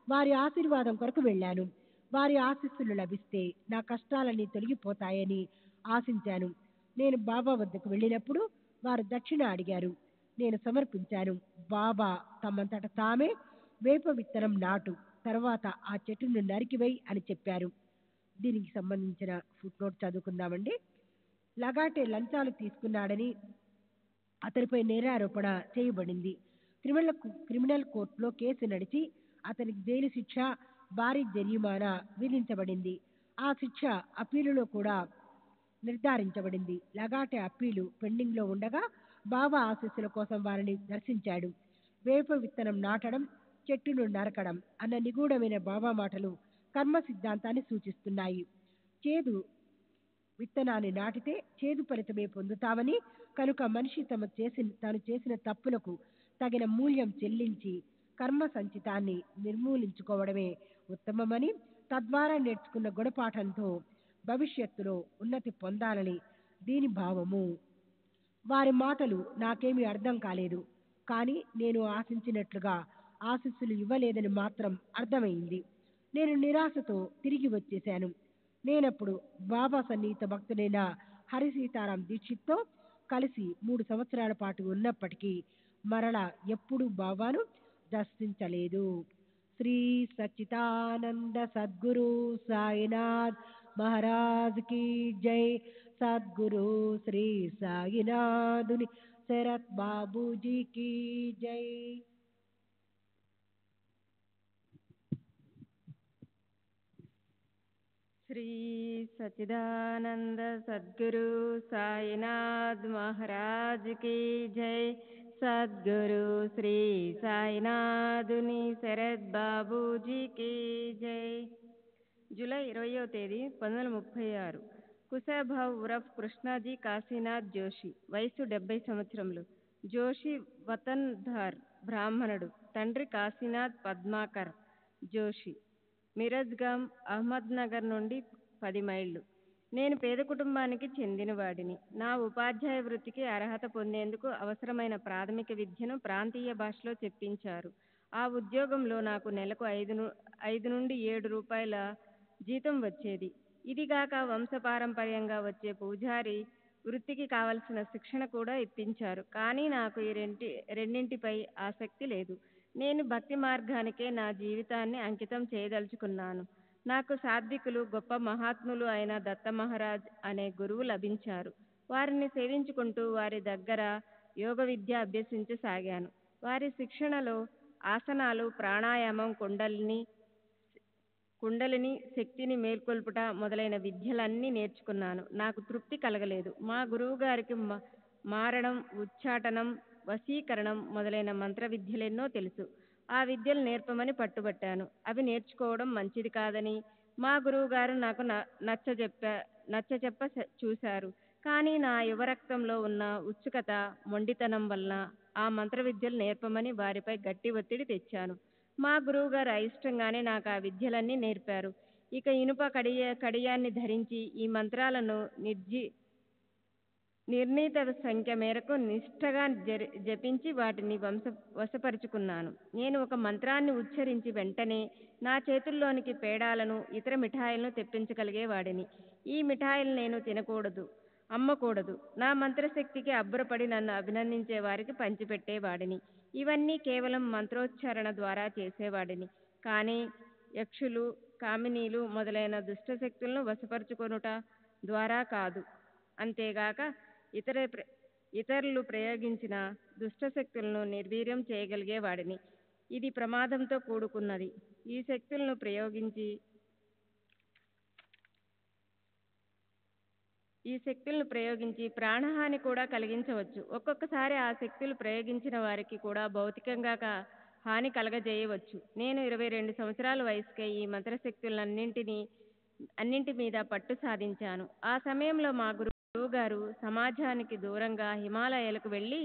వారి ఆశీర్వాదం కొరకు వెళ్ళాను. వారి ఆశీస్సులు లభిస్తే నా కష్టాలన్నీ తొలగిపోతాయని ఆశించాను. నేను బాబా వద్దకు వెళ్ళినప్పుడు వారు దక్షిణ అడిగారు. నేను సమర్పించాను. బాబా తమంతట తామే వేప విత్తనం నాటు, తర్వాత ఆ చెట్టును నరికివేయి అని చెప్పారు. దీనికి సంబంధించిన ఫుట్ నోట్ చదువుకుందామండి. లగాటే లంచాలు తీసుకున్నాడని అతనిపై నేరారోపణ చేయబడింది. క్రిమినల్ కోర్టులో కేసు నడిచి అతనికి జైలు శిక్ష, భారీ జరిమానా విధించబడింది. ఆ శిక్ష అప్పీలులో కూడా నిర్ధారించబడింది. లగాటే అప్పీలు పెండింగ్లో ఉండగా బాబా ఆశీస్సుల కోసం వారిని దర్శించాడు. వేప విత్తనం నాటడం, చెట్టును నరకడం అన్న నిగూఢమైన బాబా మాటలు కర్మ సిద్ధాంతాన్ని సూచిస్తున్నాయి. చేదు విత్తనాన్ని నాటితే చేదు ఫలితమే పొందుతామని, కనుక మనిషి తాను చేసిన తప్పులకు తగిన మూల్యం చెల్లించి కర్మ సంచితాన్ని నిర్మూలించుకోవడమే ఉత్తమమని, తద్వారా నేర్చుకున్న గుణపాఠంతో భవిష్యత్తులో ఉన్నతి పొందాలని దీని భావము. వారి మాటలు నాకేమీ అర్థం కాలేదు, కానీ నేను ఆశించినట్లుగా ఆశీస్సులు ఇవ్వలేదని మాత్రం అర్థమైంది. నేను నిరాశతో తిరిగి వచ్చేశాను. నేనప్పుడు బాబా సన్నిహిత భక్తుడైన హరి సీతారాం దీక్షిత్తో కలిసి 3 సంవత్సరాల పాటు ఉన్నప్పటికీ మరలా ఎప్పుడూ బాబాను దర్శించలేదు. శ్రీ సచ్చిదానంద సద్గురు సాయినాథ్ మహారాజ్ की जय. सद्गुरु श्री साईनाथुनि शरत बाबूजी की जय. श्री सच्चिदानंद सद्गुरु साईनाथ महाराज की जय. सद्गुरु श्री साईनाथुनि शरत बाबूजी की जय. జూలై 20వ తేదీ 1936. కుశాభావ్ ఉరఫ్ కృష్ణాజీ కాశీనాథ్ జోషి, వయసు 70 సంవత్సరములు. జోషి వతన్దార్, బ్రాహ్మణుడు. తండ్రి కాశీనాథ్ పద్మాకర్ జోషి. మిరజ్గాం అహ్మద్నగర్ నుండి 10 మైళ్ళు. నేను పేద కుటుంబానికి చెందినవాడిని. నా ఉపాధ్యాయ వృత్తికి అర్హత పొందేందుకు అవసరమైన ప్రాథమిక విద్యను ప్రాంతీయ భాషలో చెప్పించారు. ఆ ఉద్యోగంలో నాకు నెలకు 5 నుండి 7 రూపాయల జీతం వచ్చేది. ఇదిగాక వంశపారంపర్యంగా వచ్చే పూజారి వృత్తికి కావలసిన శిక్షణ కూడా ఇప్పించారు. కానీ నాకు ఈ రెండింటిపై ఆసక్తి లేదు. నేను భక్తి మార్గానికే నా జీవితాన్ని అంకితం చేయదలుచుకున్నాను. నాకు సాత్వికులు, గొప్ప మహాత్ములు అయిన దత్త మహారాజ్ అనే గురువు లభించారు. వారిని సేవించుకుంటూ వారి దగ్గర యోగ విద్య అభ్యసించసాగాను. వారి శిక్షణలో ఆసనాలు, ప్రాణాయామం, కుండలిని శక్తిని మేల్కొల్పుట మొదలైన విద్యలన్నీ నేర్చుకున్నాను. నాకు తృప్తి కలగలేదు. మా గురువు గారికి మారణం, ఉచ్చాటనం, వశీకరణం మొదలైన మంత్ర విద్యలెన్నో తెలుసు. ఆ విద్యలు నేర్పమని పట్టుబట్టాను. అవి నేర్చుకోవడం మంచిది కాదని మా గురువు గారు నాకు నచ్చచెప్ప చూశారు. కానీ నా యువరక్తంలో ఉన్న ఉత్సుకత, మొండితనం వలన ఆ మంత్ర విద్యలు నేర్పమని వారిపై గట్టి ఒత్తిడి తెచ్చాను. మా గురువు గారు అయిష్టంగానే నాకు ఆ విద్యలన్నీ నేర్పారు. ఇక ఇనుప కడియాన్ని ధరించి ఈ మంత్రాలను నిర్ణీత సంఖ్య మేరకు నిష్ఠగా జపించి వాటిని వశపరుచుకున్నాను. నేను ఒక మంత్రాన్ని ఉచ్చరించి వెంటనే నా చేతుల్లోనికి పేడాలను, ఇతర మిఠాయిలను తెప్పించగలిగేవాడిని. ఈ మిఠాయిలు నేను తినకూడదు, అమ్మకూడదు. నా మంత్రశక్తికి అబ్బురపడి నన్ను అభినందించే వారికి పంచిపెట్టేవాడిని. ఇవన్నీ కేవలం మంత్రోచ్చారణ ద్వారా చేసేవాడిని. కానీ యక్షులు, కామినీలు మొదలైన దుష్టశక్తులను వశపరుచుకొనుట ద్వారా కాదు. అంతేగాక ఇతరులు ప్రయోగించిన దుష్టశక్తులను నిర్వీర్యం చేయగలిగేవాడిని. ఇది ప్రమాదంతో కూడుకున్నది. ఈ శక్తులను ప్రయోగించి ప్రాణహాని కూడా కలిగించవచ్చు. ఒక్కొక్కసారి ఆ శక్తులు ప్రయోగించిన వారికి కూడా భౌతికంగా హాని కలగజేయవచ్చు. నేను 22 సంవత్సరాల వయసుకే ఈ మంత్రశక్తులన్నింటి మీద పట్టు సాధించాను. ఆ సమయంలో మా గురువు గారు సమాజానికి దూరంగా హిమాలయాలకు వెళ్ళి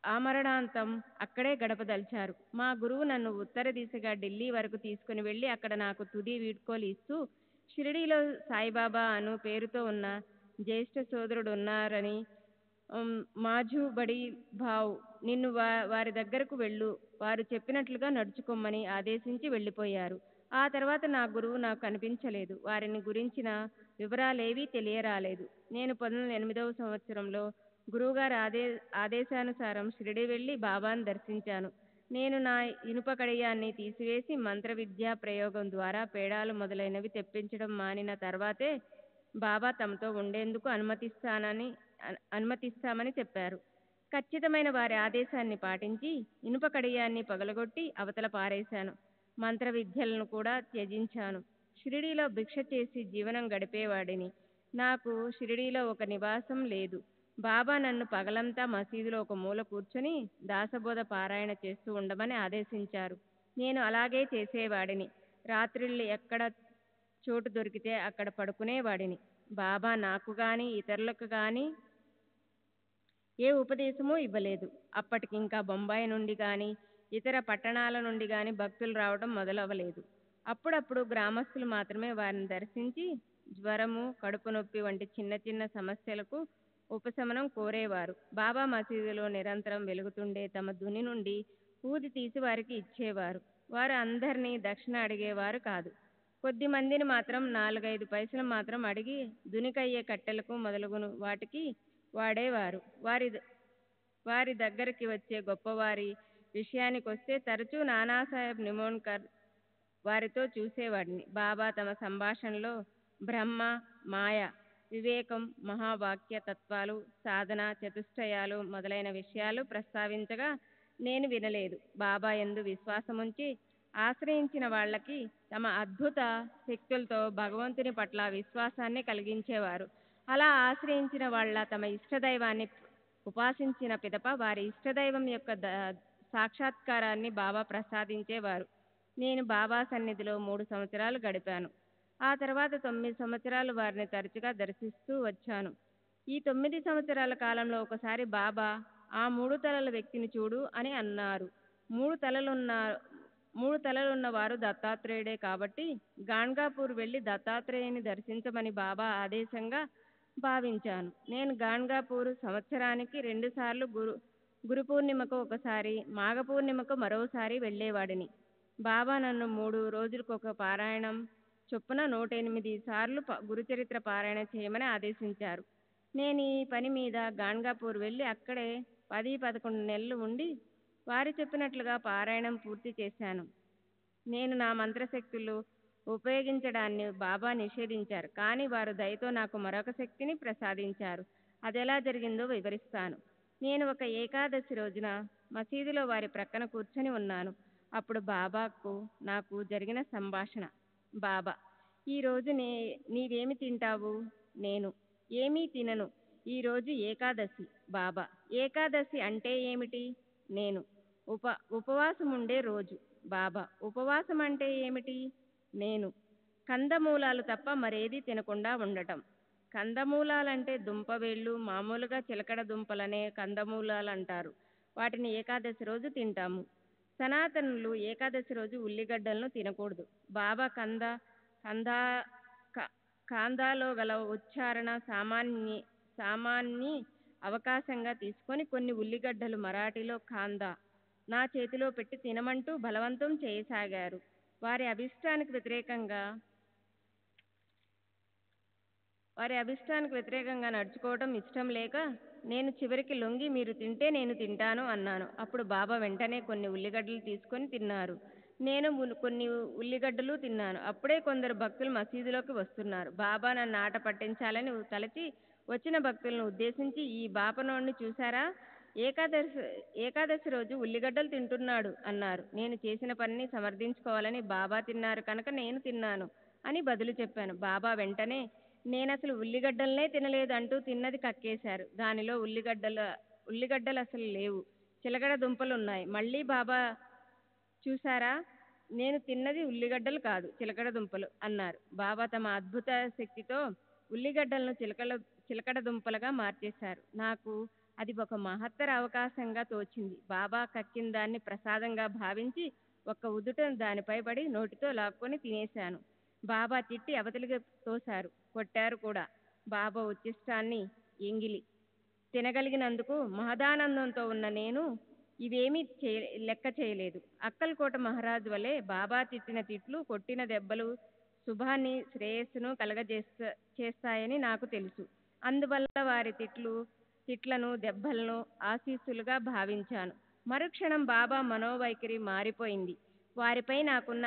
ఆమరణాంతం అక్కడే గడపదలిచారు. మా గురువు నన్ను ఉత్తర దిశగా ఢిల్లీ వరకు తీసుకుని వెళ్ళి అక్కడ నాకు తుది వీడ్కోలు ఇస్తూ, షిరిడీలో సాయిబాబా అను పేరుతో ఉన్న జ్యేష్ఠ సోదరుడు ఉన్నారని, మాఝు బడి భావ్, నిన్ను వారి దగ్గరకు వెళ్ళు, వారు చెప్పినట్లుగా నడుచుకోమని ఆదేశించి వెళ్ళిపోయారు. ఆ తర్వాత నా గురువు నాకు కనిపించలేదు. వారిని గురించిన వివరాలేవీ తెలియరాలేదు. నేను 1908వ సంవత్సరంలో గురువుగారి ఆదేశానుసారం షిరిడి వెళ్ళి బాబాను దర్శించాను. నేను నా ఇనుప కడియాన్ని తీసివేసి మంత్ర విద్యా ప్రయోగం ద్వారా పేడాలు మొదలైనవి తెప్పించడం మానిన తర్వాతే బాబా తమతో ఉండేందుకు అనుమతిస్తామని చెప్పారు. ఖచ్చితమైన వారి ఆదేశాన్ని పాటించి ఇనుప కడియాన్ని పగలగొట్టి అవతల పారేశాను. మంత్ర విద్యలను కూడా త్యజించాను. షిరిడీలో భిక్ష చేసి జీవనం గడిపేవాడిని. నాకు షిరిడీలో ఒక నివాసం లేదు. బాబా నన్ను పగలంతా మసీదులో ఒక మూల కూర్చొని దాసబోధ పారాయణ చేస్తూ ఉండమని ఆదేశించారు. నేను అలాగే చేసేవాడిని. రాత్రిళ్ళు ఎక్కడ చోటు దొరికితే అక్కడ పడుకునేవాడిని. బాబా నాకు గాని ఇతరులకు గాని ఏ ఉపదేశమూ ఇవ్వలేదు. అప్పటికింకా బొంబాయి నుండి గాని ఇతర పట్టణాల నుండి గాని భక్తులు రావడం మొదలవ్వలేదు. అప్పుడప్పుడు గ్రామస్తులు మాత్రమే వారిని దర్శించి జ్వరము, కడుపు నొప్పి వంటి చిన్న చిన్న సమస్యలకు ఉపశమనం కోరేవారు. బాబా మసీదులో నిరంతరం వెలుగుతుండే తమ దుని నుండి ఊది తీసి వారికి ఇచ్చేవారు. వారు అందరినీ దక్షిణ అడిగేవారు కాదు. కొద్ది మందిని మాత్రం 4-5 పైసలు మాత్రం అడిగి దునికయ్యే కట్టెలకు మొదలగును వాటికి వాడేవారు. వారి దగ్గరికి వచ్చే గొప్పవారి విషయానికొస్తే తరచూ నానాసాహెబ్ నిమోన్కర్ వారితో చూసేవాడిని. బాబా తమ సంభాషణలో బ్రహ్మ, మాయ, వివేకం, మహావాక్య తత్వాలు, సాధన, చతుష్టయాలు మొదలైన విషయాలు ప్రస్తావించగా నేను వినలేదు. బాబా యందు విశ్వాసముంచి ఆశ్రయించిన వాళ్ళకి తమ అద్భుత శక్తులతో భగవంతుని పట్ల విశ్వాసాన్ని కలిగించేవారు. అలా ఆశ్రయించిన వాళ్ళ తమ ఇష్టదైవాన్ని ఉపాసించిన పిదప వారి ఇష్టదైవం యొక్క సాక్షాత్కారాన్ని బాబా ప్రసాదించేవారు. నేను బాబా సన్నిధిలో 3 సంవత్సరాలు గడిపాను. ఆ తర్వాత 9 సంవత్సరాలు వారిని తరచుగా దర్శిస్తూ వచ్చాను. ఈ 9 సంవత్సరాల కాలంలో ఒకసారి బాబా, ఆ 3 తలల వ్యక్తిని చూడు అని అన్నారు. 3 తలలున్నవారు దత్తాత్రేయుడే కాబట్టి గాన్గాపూర్ వెళ్ళి దత్తాత్రేయుని దర్శించమని బాబా ఆదేశంగా భావించాను. నేను గాన్గాపూర్ సంవత్సరానికి 2 సార్లు గురు పూర్ణిమకు ఒకసారి, మాఘ పూర్ణిమకు మరోసారి వెళ్ళేవాడిని. బాబా నన్ను 3 రోజులకొక పారాయణం చొప్పున 108 సార్లు గురుచరిత్ర పారాయణ చేయమని ఆదేశించారు. నేను ఈ పని మీద గాన్గాపూర్ వెళ్ళి అక్కడే 10-11 నెలలు ఉండి వారు చెప్పినట్లుగా పారాయణం పూర్తి చేశాను. నేను నా మంత్రశక్తులు ఉపయోగించడాన్ని బాబా నిషేధించారు. కానీ వారు దయతో నాకు మరొక శక్తిని ప్రసాదించారు. అదెలా జరిగిందో వివరిస్తాను. నేను ఒక ఏకాదశి రోజున మసీదులో వారి ప్రక్కన కూర్చొని ఉన్నాను. అప్పుడు బాబాకు నాకు జరిగిన సంభాషణ. బాబా, ఈరోజు నీవేమి తింటావు? నేను, ఏమీ తినను. ఈరోజు ఏకాదశి. బాబా, ఏకాదశి అంటే ఏమిటి? నేను, ఉపవాసం ఉండే రోజు. బాబా, ఉపవాసం అంటే ఏమిటి? నేను, కందమూలాలు తప్ప మరేదీ తినకుండా ఉండటం. కందమూలాలంటే దుంపవేళ్ళు, మామూలుగా చిలకడ దుంపలనే కందమూలాలు అంటారు. వాటిని ఏకాదశి రోజు తింటాము. సనాతనులు ఏకాదశి రోజు ఉల్లిగడ్డలను తినకూడదు. బాబా కాందాలో గల ఉచ్చారణ సామాన్ని అవకాశంగా తీసుకొని కొన్ని ఉల్లిగడ్డలు, మరాఠీలో కాందా, నా చేతిలో పెట్టి తినమంటూ బలవంతం చేయసాగారు. వారి అభిష్టానికి వ్యతిరేకంగా నడుచుకోవడం ఇష్టం లేక నేను చివరికి లొంగి, మీరు తింటే నేను తింటాను అన్నాను. అప్పుడు బాబా వెంటనే కొన్ని ఉల్లిగడ్డలు తీసుకొని తిన్నారు. నేను కొన్ని ఉల్లిగడ్డలు తిన్నాను. అప్పుడే కొందరు భక్తులు మసీదులోకి వస్తున్నారు. బాబా నన్ను ఆట పట్టించాలని తలచి వచ్చిన భక్తులను ఉద్దేశించి, ఈ బాపనోడిని చూశారా? ఏకాదశి రోజు ఉల్లిగడ్డలు తింటున్నాడు అన్నారు. నేను చేసిన పనిని సమర్థించుకోవాలని, బాబా తిన్నారు కనుక నేను తిన్నాను అని బదులు చెప్పాను. బాబా వెంటనే, నేనసలు ఉల్లిగడ్డలనే తినలేదు అంటూ తిన్నది కక్కేశారు. దానిలో ఉల్లిగడ్డలు అసలు లేవు, చిలకడ దుంపలున్నాయి. మళ్ళీ బాబా, చూశారా, నేను తిన్నది ఉల్లిగడ్డలు కాదు, చిలకడ దుంపలు అన్నారు. బాబా తమ అద్భుత శక్తితో ఉల్లిగడ్డలను చిలకడ దుంపలుగా మార్చేశారు. నాకు అది ఒక మహత్తర అవకాశంగా తోచింది. బాబా కక్కిన దాన్ని ప్రసాదంగా భావించి ఒక్క ఉదుటను దానిపై పడి నోటితో లాక్కొని తినేశాను. బాబా తిట్టి అవతలికి తోశారు, కొట్టారు కూడా. బాబా ఉచ్చిష్టాన్ని ఎంగిలి తినగలిగినందుకు మహదానందంతో ఉన్న నేను ఇవేమీ లెక్క చేయలేదు. అక్కల్కోట మహారాజు వలె బాబా తిట్టిన తిట్లు, కొట్టిన దెబ్బలు శుభాన్ని, శ్రేయస్సును చేస్తాయని నాకు తెలుసు. అందువల్ల వారి తిట్లను, దెబ్బలను ఆశీస్సులుగా భావించాను. మరుక్షణం బాబా మనోవైఖరి మారిపోయింది. వారిపై నాకున్న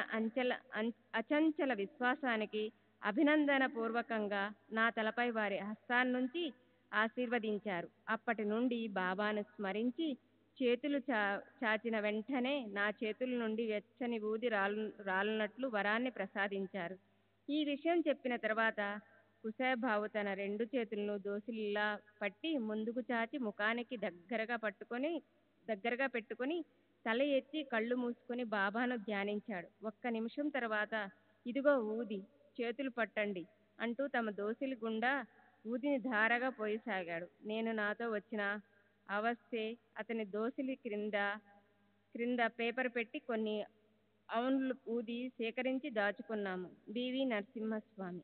అచంచల విశ్వాసానికి అభినందన పూర్వకంగా నా తలపై వారి హస్తాన్నుంచి ఆశీర్వదించారు. అప్పటి నుండి బాబాను స్మరించి చేతులు చాచిన వెంటనే నా చేతుల నుండి వెచ్చని ఊది రాలునట్లు వరాన్ని ప్రసాదించారు. ఈ విషయం చెప్పిన తర్వాత కుశాబావు తన 2 చేతులను దోసిలిలా పట్టి ముందుకు చాచి ముఖానికి దగ్గరగా పెట్టుకొని తల ఎత్తి కళ్ళు మూసుకొని బాబాను ధ్యానించాడు. 1 నిమిషం తర్వాత, ఇదిగో ఊది, చేతులు పట్టండి అంటూ తమ దోసిలి గుండా ఊదిని ధారగా పోయసాగాడు. నేను నాతో వచ్చిన అవస్థే అతని దోసిలి క్రింద పేపర్ పెట్టి కొన్ని ఔన్లు ఊది సేకరించి దాచుకున్నాము. బివి నరసింహస్వామి.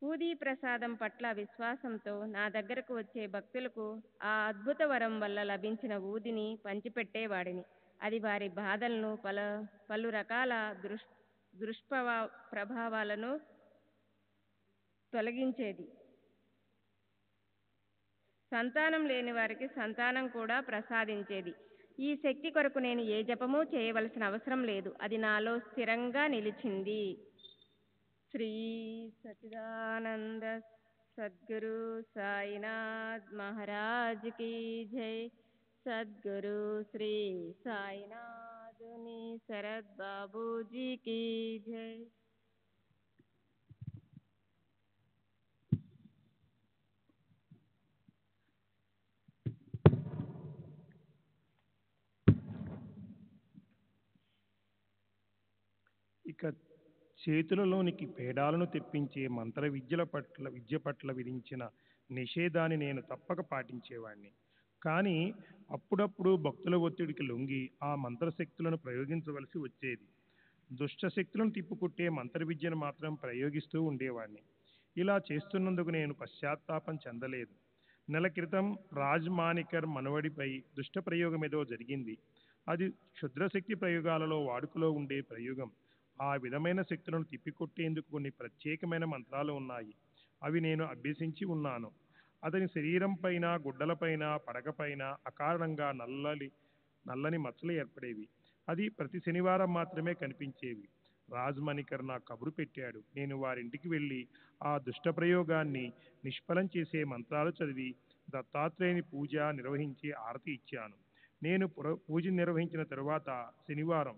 ఊదీ ప్రసాదం పట్ల విశ్వాసంతో నా దగ్గరకు వచ్చే భక్తులకు ఆ అద్భుత వరం వల్ల లభించిన ఊదిని పంచిపెట్టేవాడిని. అది వారి బాధలను, పలు రకాల దుష్ప్రభావాలను తొలగించేది. సంతానం లేని వారికి సంతానం కూడా ప్రసాదించేది. ఈ శక్తి కొరకు నేను ఏ జపమూ చేయవలసిన అవసరం లేదు. అది నాలో స్థిరంగా నిలిచింది. శ్రీ సచ్చిదానంద సద్గురు సాయినాథ్ మహారాజ్ కీ జై. సద్గురు శ్రీ సాయినాథుని శరత్ బాబూజీ కీ జై. ఇక చేతులలోనికి పేడాలను తెప్పించే మంత్ర విద్య పట్ల విధించిన నిషేధాన్ని నేను తప్పక పాటించేవాడిని. కానీ అప్పుడప్పుడు భక్తుల ఒత్తిడికి లొంగి ఆ మంత్రశక్తులను ప్రయోగించవలసి వచ్చేది. దుష్టశక్తులను తిప్పుకొట్టే మంత్ర విద్యను మాత్రం ప్రయోగిస్తూ ఉండేవాడిని. ఇలా చేస్తున్నందుకు నేను పశ్చాత్తాపం చెందలేదు. నెల క్రితం రాజ్ మానికర్ మనవడిపై దుష్ట ప్రయోగం ఏదో జరిగింది. అది క్షుద్రశక్తి ప్రయోగాలలో వాడుకలో ఉండే ప్రయోగం. ఆ విధమైన శక్తులను తిప్పికొట్టేందుకు కొన్ని ప్రత్యేకమైన మంత్రాలు ఉన్నాయి. అవి నేను అభ్యసించి ఉన్నాను. అతని శరీరం పైన, గుడ్డలపైన, పడకపైన అకారణంగా నల్లని మచ్చలు ఏర్పడేవి. అది ప్రతి శనివారం మాత్రమే కనిపించేవి. రాజ్మణికర్ నాకు కబురు పెట్టాడు. నేను వారింటికి వెళ్ళి ఆ దుష్ట ప్రయోగాన్ని నిష్ఫలం చేసే మంత్రాలు చదివి దత్తాత్రేయుని పూజ నిర్వహించి ఆరతి ఇచ్చాను. నేను పూజ నిర్వహించిన తరువాత శనివారం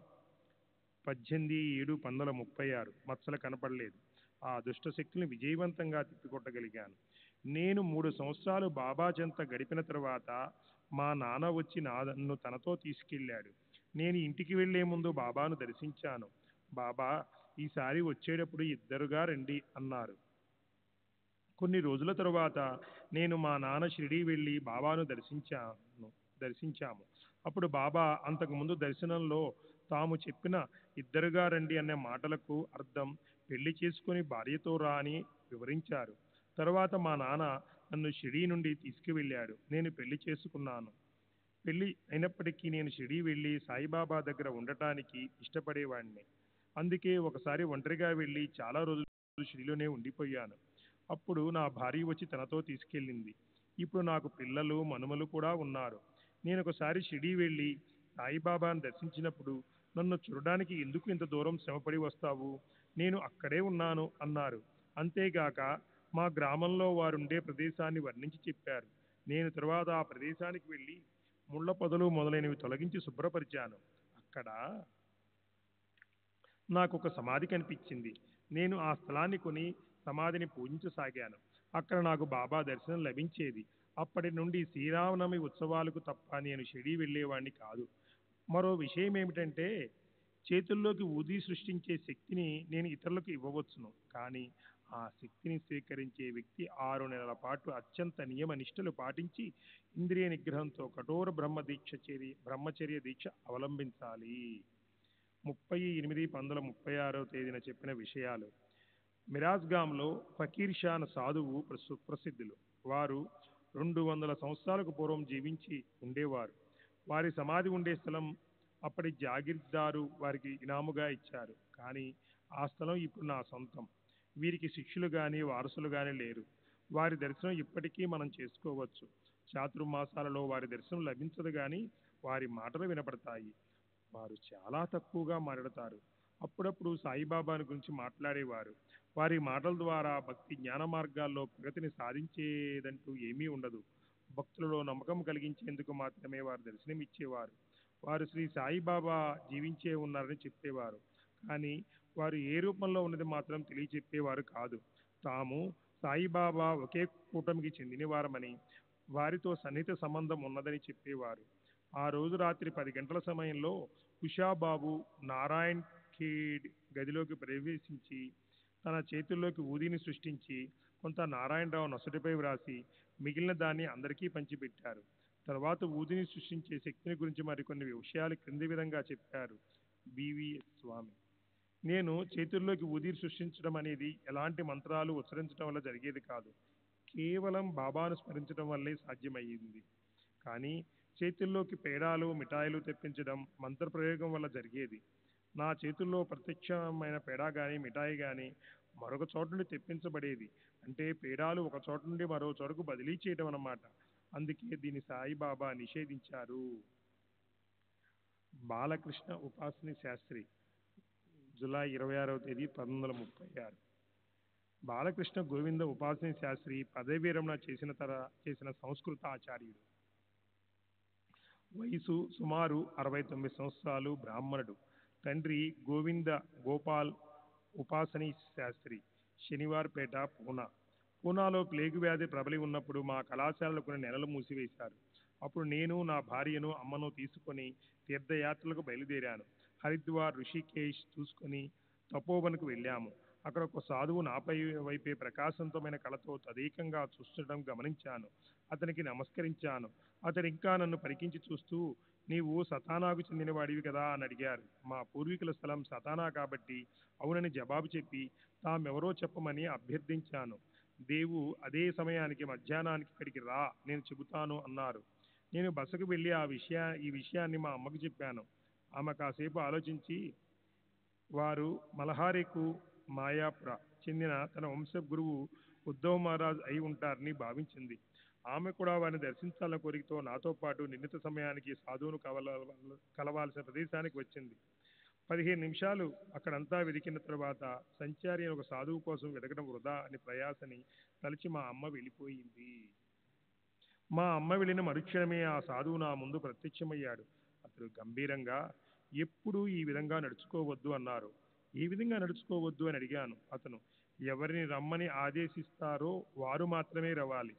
18/7/1936 మచ్చలు కనపడలేదు. ఆ దుష్టశక్తులను విజయవంతంగా తిప్పికొట్టగలిగాను. నేను 3 సంవత్సరాలు బాబా చెంత గడిపిన తరువాత మా నాన్న వచ్చి నన్ను తనతో తీసుకెళ్ళాడు. నేను ఇంటికి వెళ్లే ముందు బాబాను దర్శించాను. బాబా, ఈసారి వచ్చేటప్పుడు ఇద్దరుగా రండి అన్నారు. కొన్ని రోజుల తరువాత నేను మా నాన్న షిరిడీ వెళ్ళి బాబాను దర్శించాము. అప్పుడు బాబా అంతకుముందు దర్శనంలో తాము చెప్పిన ఇద్దరుగా రండి అనే మాటలకు అర్థం పెళ్లి చేసుకుని భార్యతో రా అని వివరించారు. తరువాత మా నాన్న నన్ను షిరిడీ నుండి తీసుకువెళ్ళాడు. నేను పెళ్లి చేసుకున్నాను. పెళ్లి అయినప్పటికీ నేను షిరిడీ వెళ్ళి సాయిబాబా దగ్గర ఉండటానికి ఇష్టపడేవాడిని. అందుకే ఒకసారి ఒంటరిగా వెళ్ళి చాలా రోజులు షిరిడీలోనే ఉండిపోయాను. అప్పుడు నా భార్య వచ్చి తనతో తీసుకెళ్ళింది. ఇప్పుడు నాకు పిల్లలు, మనుమలు కూడా ఉన్నారు. నేను ఒకసారి షిరిడీ వెళ్ళి సాయిబాబాను దర్శించినప్పుడు నన్ను చూడడానికి ఎందుకు ఇంత దూరం శ్రమపడి వస్తావు, నేను అక్కడే ఉన్నాను అన్నారు. అంతేగాక మా గ్రామంలో వారుండే ప్రదేశాన్ని వర్ణించి చెప్పారు. నేను తరువాత ఆ ప్రదేశానికి వెళ్ళి ముళ్ళ పొదలు మొదలైనవి తొలగించి శుభ్రపరిచాను. అక్కడ నాకు ఒక సమాధి కనిపించింది. నేను ఆ స్థలాన్ని కొని సమాధిని పూజించసాగాను. అక్కడ నాకు బాబా దర్శనం లభించేది. అప్పటి నుండి శ్రీరామనవమి ఉత్సవాలకు తప్ప నేను షిరిడీ వెళ్ళేవాడిని కాదు. మరో విషయం ఏమిటంటే, చేతుల్లోకి ఊది సృష్టించే శక్తిని నేను ఇతరులకు ఇవ్వవచ్చును. కానీ ఆ శక్తిని స్వీకరించే వ్యక్తి 6 నెలల పాటు అత్యంత నియమ నిష్టలు పాటించి ఇంద్రియ నిగ్రహంతో కఠోర బ్రహ్మచర్య దీక్ష అవలంబించాలి. 30/8/1936 చెప్పిన విషయాలు. మిరాజ్గామ్లో ఫకీర్ షాన్ సాధువు సుప్రసిద్ధులు. వారు 200 సంవత్సరాలకు పూర్వం జీవించి ఉండేవారు. వారి సమాధి ఉండే స్థలం అప్పటి జాగీర్దారు వారికి ఇనాముగా ఇచ్చారు. కానీ ఆ స్థలం ఇప్పుడు నా సొంతం. వీరికి శిష్యులు కానీ వారసులు కానీ లేరు. వారి దర్శనం ఇప్పటికీ మనం చేసుకోవచ్చు. చాతుర్మాసాలలో వారి దర్శనం లభించదు కానీ వారి మాటలు వినపడతాయి. వారు చాలా తక్కువగా మాట్లాడతారు. అప్పుడప్పుడు సాయిబాబాను గురించి మాట్లాడేవారు. వారి మాటల ద్వారా భక్తి జ్ఞాన మార్గాల్లో ప్రగతిని సాధించేదంటూ ఏమీ ఉండదు. భక్తులలో నమ్మకం కలిగించేందుకు మాత్రమే వారు దర్శనమిచ్చేవారు. వారు శ్రీ సాయిబాబా జీవించే ఉన్నారని చెప్పేవారు. కానీ వారు ఏ రూపంలో ఉన్నది మాత్రం తెలియచెప్పేవారు కాదు. తాము సాయిబాబా ఒకే కూటమికి చెందినవారమని, వారితో సన్నిహిత సంబంధం ఉన్నదని చెప్పేవారు. ఆ రోజు రాత్రి 10 గంటల సమయంలో ఉషాబాబు నారాయణ్ ఖేడ్ గదిలోకి ప్రవేశించి తన చేతుల్లోకి ఊదిని సృష్టించి కొంత నారాయణరావు నొసటిపై వ్రాసి మిగిలిన దాన్ని అందరికీ పంచిపెట్టారు. తర్వాత ఊదిని సృష్టించే శక్తిని గురించి మరికొన్ని విషయాలు క్రింది విధంగా చెప్పారు బివిఎస్ స్వామి. నేను చేతుల్లోకి ఊది సృష్టించడం అనేది ఎలాంటి మంత్రాలు ఉచ్చరించడం వల్ల జరిగేది కాదు. కేవలం బాబాను స్మరించడం వల్లే సాధ్యమయ్యింది. కానీ చేతుల్లోకి పేడాలు మిఠాయిలు తెప్పించడం మంత్రప్రయోగం వల్ల జరిగేది. నా చేతుల్లో ప్రత్యక్షమైన పేడ కానీ మిఠాయి కానీ మరొక చోట నుండి తెప్పించబడేది. అంటే పేడాలు ఒక చోట నుండి మరో చోటకు బదిలీ చేయడం అన్నమాట. అందుకే దీన్ని సాయిబాబా నిషేధించారు. బాలకృష్ణ ఉపాసని శాస్త్రి, జూలై 26వ తేదీ 1936. బాలకృష్ణ గోవింద ఉపాసని శాస్త్రి పదవి విరమణ చేసిన సంస్కృత ఆచార్యుడు. వయసు సుమారు 69 సంవత్సరాలు. బ్రాహ్మణుడు. తండ్రి గోవింద గోపాల్ ఉపాసని శాస్త్రి, శనివార్పేట, పూనా. పూనాలో ప్లేగు వ్యాధి ప్రబలి ఉన్నప్పుడు మా కళాశాలలో కొన్ని నెలలు మూసివేశారు. అప్పుడు నేను నా భార్యను అమ్మను తీసుకొని తీర్థయాత్రలకు బయలుదేరాను. హరిద్వార్, ఋషికేశ్ చూసుకొని తపోవన్కు వెళ్ళాము. అక్కడ ఒక సాధువు నాపై వైపే ప్రకాశవంతమైన కళతో తదేకంగా చూస్తుండడం గమనించాను. అతనికి నమస్కరించాను. అతను ఇంకా నన్ను పరికించి చూస్తూ, నీవు సతానాకు చెందినవాడివి కదా అని అడిగారు. మా పూర్వీకుల స్థలం సతానా కాబట్టి అవునని జవాబు చెప్పి తామెవరో చెప్పమని అభ్యర్థించాను. దేవు అదే సమయానికి మధ్యాహ్నానికి ఇక్కడికి రా, నేను చెబుతాను అన్నారు. నేను బసకు వెళ్ళి ఈ విషయాన్ని మా అమ్మకు చెప్పాను. ఆమె కాసేపు ఆలోచించి, వారు మలహారీకు మాయాపుర చెందిన తన వంశ గురువు ఉద్ధవ్ మహారాజ్ అయి ఉంటారని భావించింది. ఆమె కూడా వారిని దర్శించాలన్న కోరికతో నాతో పాటు నిర్ణీత సమయానికి సాధువును కలవాల్సిన ప్రదేశానికి వచ్చింది. 15 నిమిషాలు అక్కడంతా వెతికిన తర్వాత సంచారి అని ఒక సాధువు కోసం వెతకడం వృధా అని ప్రయాసని తలచి మా అమ్మ వెళ్ళిపోయింది. మా అమ్మ వెళ్ళిన మరుక్షణమే ఆ సాధువు నా ముందు ప్రత్యక్షమయ్యాడు. అతడు గంభీరంగా, ఎప్పుడూ ఈ విధంగా నడుచుకోవద్దు అన్నారు. ఏ విధంగా నడుచుకోవద్దు అని అడిగాను. అతను, ఎవరిని రమ్మని ఆదేశిస్తారో వారు మాత్రమే రవాలి.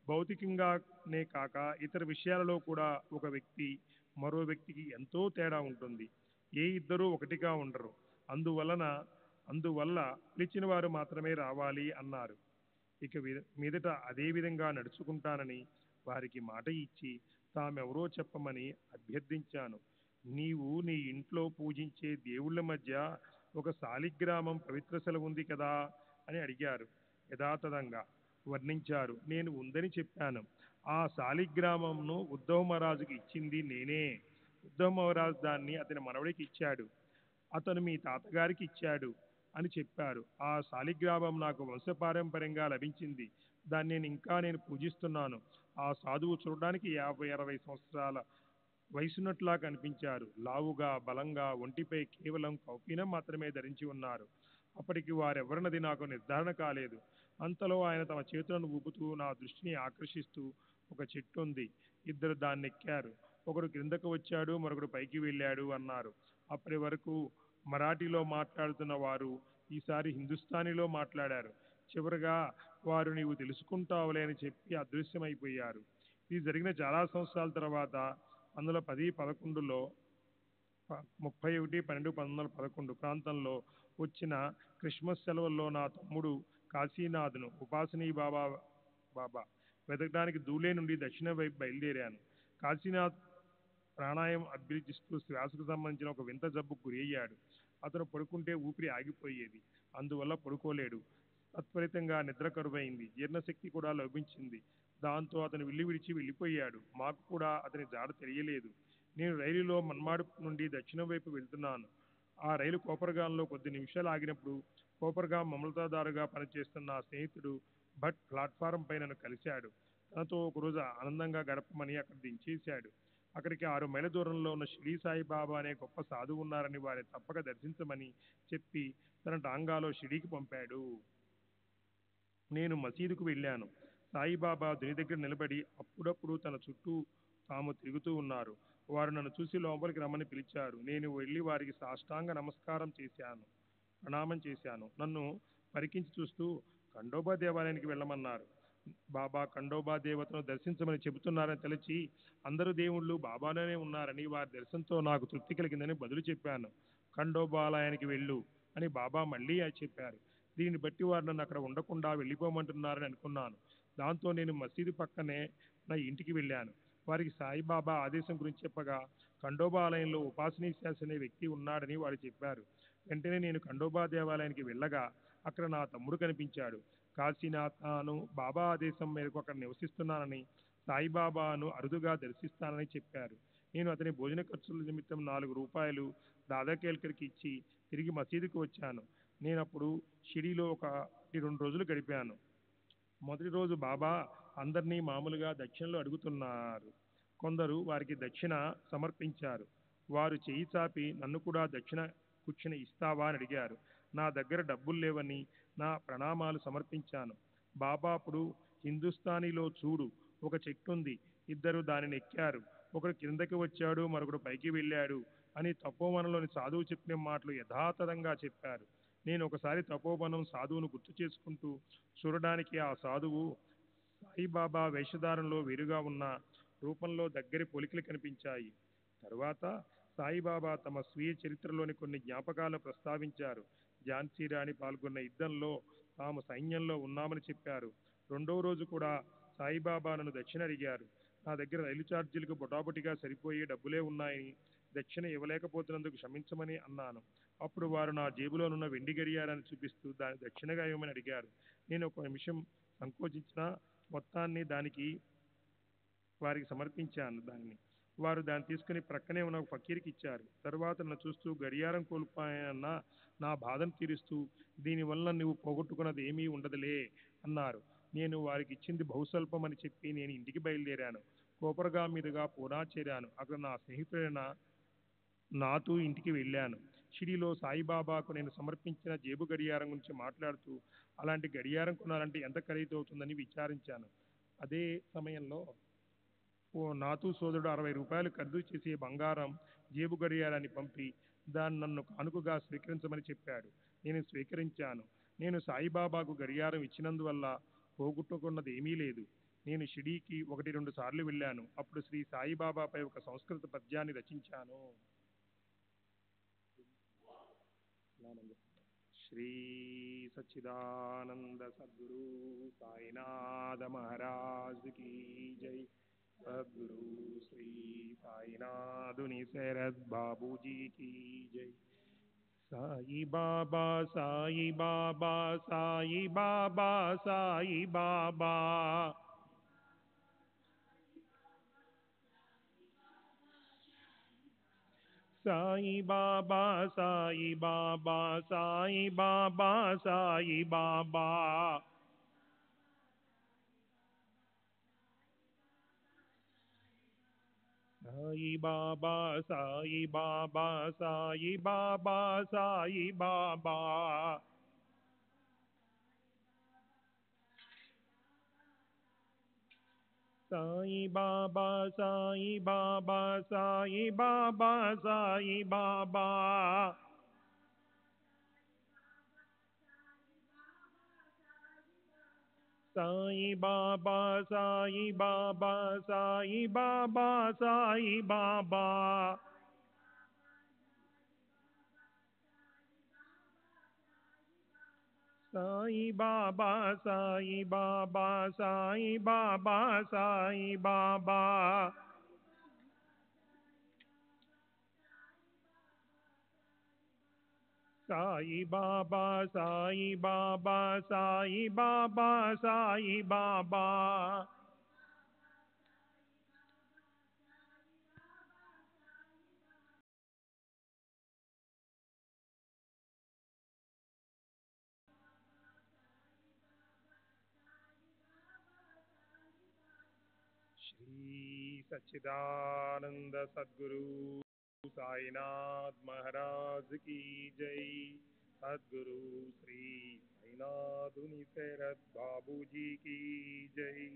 భౌతికంగానే కాక ఇతర విషయాలలో కూడా ఒక వ్యక్తి మరో వ్యక్తికి ఎంతో తేడా ఉంటుంది. ఏ ఇద్దరూ ఒకటిగా ఉండరు. అందువల్ల పిలిచిన వారు మాత్రమే రావాలి అన్నారు. ఇక మీదట అదే విధంగా నడుచుకుంటానని వారికి మాట ఇచ్చి తామెవరో చెప్పమని అభ్యర్థించాను. నీవు నీ ఇంట్లో పూజించే దేవుళ్ళ మధ్య ఒక శాలిగ్రామం పవిత్ర సెలవు ఉంది కదా అని అడిగారు. యథాతథంగా వర్ణించారు. నేను ఉందని చెప్పాను. ఆ శాలిగ్రామంను ఉద్ధవ్ మహారాజుకి ఇచ్చింది నేనే. ఉద్ధవ్ మహారాజ్ దాన్ని అతని మనవడికి ఇచ్చాడు. అతను మీ తాతగారికి ఇచ్చాడు అని చెప్పారు. ఆ శాలిగ్రామం నాకు వంశపారంపర్యంగా లభించింది. దాన్ని నేను పూజిస్తున్నాను. ఆ సాధువు చూడడానికి 50-60 సంవత్సరాల వయసున్నట్లా కనిపించారు. లావుగా, బలంగా, ఒంటిపై కేవలం కౌపీనం మాత్రమే ధరించి ఉన్నారు. అప్పటికి వారెవరన్నది నాకు నిర్ధారణ కాలేదు. అంతలో ఆయన తమ చేతులను ఊపుతూ నా దృష్టిని ఆకర్షిస్తూ, ఒక చెట్టు ఉంది, ఇద్దరు దాన్ని ఎక్కారు, ఒకడు క్రిందకు వచ్చాడు, మరొకడు పైకి వెళ్ళాడు అన్నారు. అప్పటి వరకు మరాఠీలో మాట్లాడుతున్న వారు ఈసారి హిందుస్థానీలో మాట్లాడారు. చివరగా వారు నీవు తెలుసుకుంటావులే అని చెప్పి అదృశ్యమైపోయారు. ఇది జరిగిన చాలా సంవత్సరాల తర్వాత 1910-11లో 31-12-1911 ప్రాంతంలో వచ్చిన క్రిస్మస్ సెలవుల్లో నా తమ్ముడు కాశీనాథ్ను ఉపాసనీ బాబా వెతకడానికి ధూలే నుండి దక్షిణ వైపు బయలుదేరాను. కాశీనాథ్ ప్రాణాయామం అభ్యర్థిస్తూ శ్వాసకు సంబంధించిన ఒక వింత జబ్బుకు గురి అయ్యాడు. అతను పడుకుంటే ఊపిరి ఆగిపోయేది. అందువల్ల పడుకోలేడు. తత్ఫలితంగా నిద్ర కరువైంది. జీర్ణశక్తి కూడా లోపించింది. దాంతో అతను విల్లు విడిచి వెళ్ళిపోయాడు. మాకు కూడా అతని జాడ తెలియలేదు. నేను రైలులో మన్మాడు నుండి దక్షిణం వైపు వెళ్తున్నాను. ఆ రైలు కోపర్గాంలో కొద్ది నిమిషాలు ఆగినప్పుడు కోపర్గాం మమలతాదారుగా పనిచేస్తున్న నా స్నేహితుడు భట్ ప్లాట్ఫారం పై నన్ను కలిశాడు. తనతో ఒకరోజు ఆనందంగా గడపమని అక్కడ దించేశాడు. అక్కడికి 6 మైళ్ళ దూరంలో ఉన్న షిరిడి సాయిబాబా అనే గొప్ప సాధువు ఉన్నారని వారిని తప్పక దర్శించమని చెప్పి తన టాంగాలో షిరిడీకి పంపాడు. నేను మసీదుకు వెళ్ళాను. సాయిబాబా దుని దగ్గర నిలబడి అప్పుడప్పుడు తన చుట్టూ తాము తిరుగుతూ ఉన్నారు. వారు నన్ను చూసి లోపలికి రమ్మని పిలిచారు. నేను వెళ్ళి వారికి సాష్టాంగ నమస్కారం చేశాను, ప్రణామం చేశాను. నన్ను పరికించి చూస్తూ ఖండోబా దేవాలయానికి వెళ్ళమన్నారు. బాబా ఖండోబా దేవతను దర్శించమని చెబుతున్నారని తెలిసి అందరూ దేవుళ్ళు బాబాలోనే ఉన్నారని వారి దర్శనంతో నాకు తృప్తి కలిగిందని బదులు చెప్పాను. ఖండోబా ఆలయానికి వెళ్ళు అని బాబా మళ్ళీ చెప్పారు. దీన్ని బట్టి వారు నన్ను అక్కడ ఉండకుండా వెళ్ళిపోమంటున్నారని అనుకున్నాను. దాంతో నేను మసీదు పక్కనే నా ఇంటికి వెళ్ళాను. వారికి సాయిబాబా ఆదేశం గురించి చెప్పగా ఖండోబా ఆలయంలో ఉపాసనీ శాస్త్రి అనే వ్యక్తి ఉన్నాడని వారు చెప్పారు. వెంటనే నేను ఖండోబా దేవాలయానికి వెళ్ళగా అక్కడ నా తమ్ముడు కనిపించాడు. కాశీనాథ్ తాను బాబా ఆదేశం మేరకు అక్కడ నివసిస్తున్నానని, సాయిబాబాను అరుదుగా దర్శిస్తానని చెప్పారు. నేను అతని భోజన ఖర్చుల నిమిత్తం 4 రూపాయలు దాదా కేల్కర్కి ఇచ్చి తిరిగి మసీదుకు వచ్చాను. నేను అప్పుడు షిరిడీలో 2 రోజులు గడిపాను. మొదటి రోజు బాబా అందరినీ మామూలుగా దక్షిణలు అడుగుతున్నారు. కొందరు వారికి దక్షిణ సమర్పించారు. వారు చేయి చాపి నన్ను కూడా దక్షిణ కూర్చుని ఇస్తావా అని అడిగారు. నా దగ్గర డబ్బులు లేవని నా ప్రణామాలు సమర్పించాను. బాబా అప్పుడు హిందుస్థానీలో చూడు, ఒక చెట్టు ఉంది, ఇద్దరు దానిని ఎక్కారు, ఒకడు కిందకి వచ్చాడు, మరొకడు పైకి వెళ్ళాడు అని తపోవనంలోని సాధువు చెప్పిన మాటలు యథాతథంగా చెప్పారు. నేను ఒకసారి తపోవనం సాధువును గుర్తు చేసుకుంటూ చూడడానికి ఆ సాధువు సాయిబాబా వేషధారంలో వేరుగా ఉన్న రూపంలో దగ్గరి పోలికలు కనిపించాయి. తరువాత సాయిబాబా తమ స్వీయ చరిత్రలోని కొన్ని జ్ఞాపకాలను ప్రస్తావించారు. ఝాన్సీ రాణి పాల్గొన్న యుద్ధంలో తాము సైన్యంలో ఉన్నామని చెప్పారు. 2వ రోజు కూడా సాయిబాబా నన్ను దక్షిణ అడిగారు. నా దగ్గర రైలు ఛార్జీలకు బొటాబొటిగా సరిపోయే డబ్బులే ఉన్నాయని, దక్షిణ ఇవ్వలేకపోతున్నందుకు క్షమించమని అన్నాను. అప్పుడు వారు నా జేబులోనున్న వెండి గడియారాన్ని చూపిస్తూ దాన్ని దక్షిణగా ఇవ్వమని అడిగారు. నేను ఒక నిమిషం సంకోచించిన మొత్తాన్ని వారికి సమర్పించాను. వారు దాన్ని తీసుకుని ప్రక్కనే ఉన్న ఒక ఫకీర్కి ఇచ్చారు. తర్వాత నన్ను చూస్తూ గడియారం కోల్పోయానన్న నా బాధను తీరుస్తూ దీనివల్ల నువ్వు పోగొట్టుకున్నది ఏమీ ఉండదులే అన్నారు. నేను వారికి ఇచ్చింది బహుస్వల్పం అని చెప్పి నేను ఇంటికి బయలుదేరాను. కోపర్గా మీదుగా పూనా చేరాను. అక్కడ నా స్నేహితుడైన నాతో ఇంటికి వెళ్ళాను. షిరిడీలో సాయిబాబాకు నేను సమర్పించిన జేబు గడియారం గురించి మాట్లాడుతూ అలాంటి గడియారం కొనాలంటే ఎంత ఖరీదు అవుతుందని విచారించాను. అదే సమయంలో ఓ నాతూ సోదరుడు 60 రూపాయలు ఖరీదు చేసే బంగారం జేబు గడియారాన్ని పంపి దాన్ని నన్ను కానుకగా స్వీకరించమని చెప్పాడు. నేను స్వీకరించాను. నేను సాయిబాబాకు గడియారం ఇచ్చినందువల్ల పోగొట్టుకున్నది ఏమీ లేదు. నేను షిరిడీకి 1-2 సార్లు వెళ్ళాను. అప్పుడు శ్రీ సాయిబాబాపై ఒక సంస్కృత పద్యాన్ని రచించాను. శ్రీ సచ్చిదానంద సద్గురు సాయినాథ మహారాజ్ కీ జై. సద్గురు శ్రీ సాయినాథుని శరద్ బాబూజీ కీ జై. సాయి బాబా సాయి బాబా సాయి బాబా సాయి బాబా. సాయి బాబా సాయి బాబా సాయి బాబా సాయి బాబా. సాయి బాబా సాయి బాబా సాయి బాబా సాయి బాబా. సాయి బాబా సాయి బాబా సాయి బాబా సాయి బాబా. సాయి బాబా సాయి బాబా సాయి బాబా సాయి బాబా. సాయి బాబా సాయి బాబా సాయి బాబా సాయి బాబా. సాయి బాబా సాయి బాబా సాయి బాబా సాయి బాబా. श्री सच्चिदानंद सद्गुरु साईनाथ महाराज की जय। सद्गुरु श्री साईनाथ उनिसेरत बाबू जी की जय।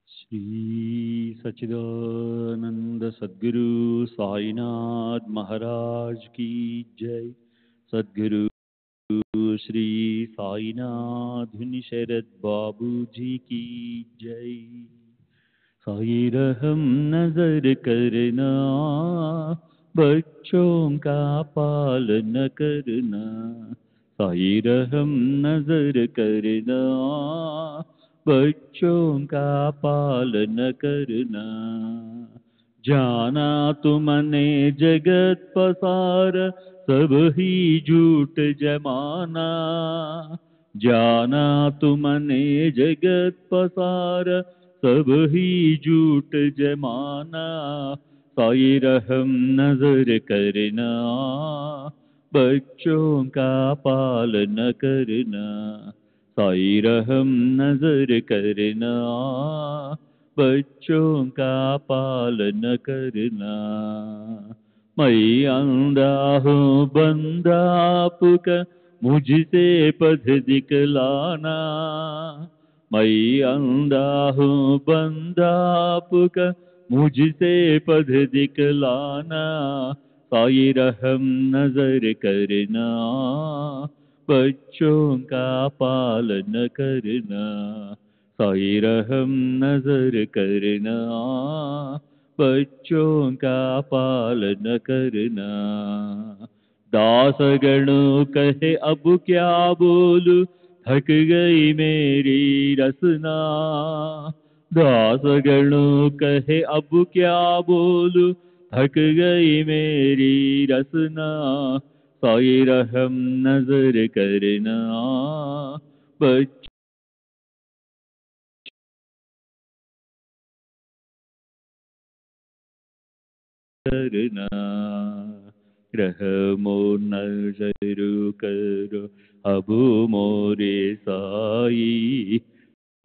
श्री सच्चिदानंद सद्गुरु साईनाथ महाराज की जय। सद्गुरु श्री साईनाथ शरद बाबू जी की जय। साई रहम नजर करना, बच्चों का पालन करना। साई रहम नजर करना, बच्चों का पालन करना। जाना तुमने जगत पसार, सब ही झूठ जमाना। जाना तुमने जगत पसार, सब ही झूठ जमाना। साई रहम नजर करना, बच्चों का पालन करना। साई रहम नजर करना, बच्चों का पालन करना। मैं अंधा हूँ बंदा आपका, मुझसे पथ दिखलाना। मैं अंधा हूँ बंदा आपका, मुझसे पथ दिखलाना। साई रहम नजर करना, बच्चों का पालन करना। साई रहम नजर करना, बच्चों का पालन करना। दास गणों कहे अब क्या बोलूं, थक गई मेरी रसना। दास गणों कहे अब क्या बोलूं, थक गई मेरी रसना। साई रहम नजर करना, बच्चों करना। रहमो नजर करो अब मोरे साई,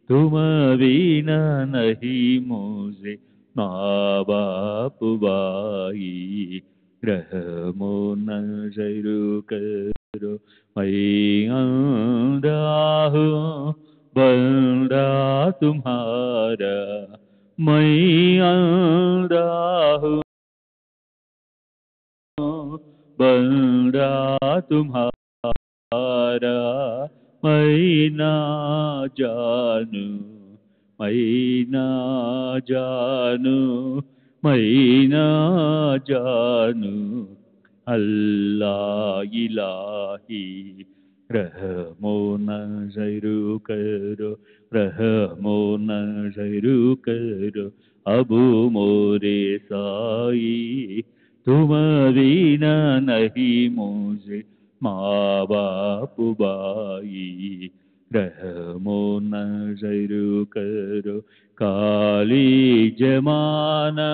तुम बिना नहीं मुझे माँ बाप भाई। रहमो नजर करो, मैं अंधा हूँ बंदा तुम्हारा। मैं अंधा हूँ बंदा तुम्हारा। मैं ना जानू, मैं ना जानू, मैं ना जानू अल्लाह इलाही। रहमो नजर करो, रहमो नजर करो अब मोरे साई, तुम बिना नहीं मुझे माँ बाप बाई रहमो नजर करो काली जमाना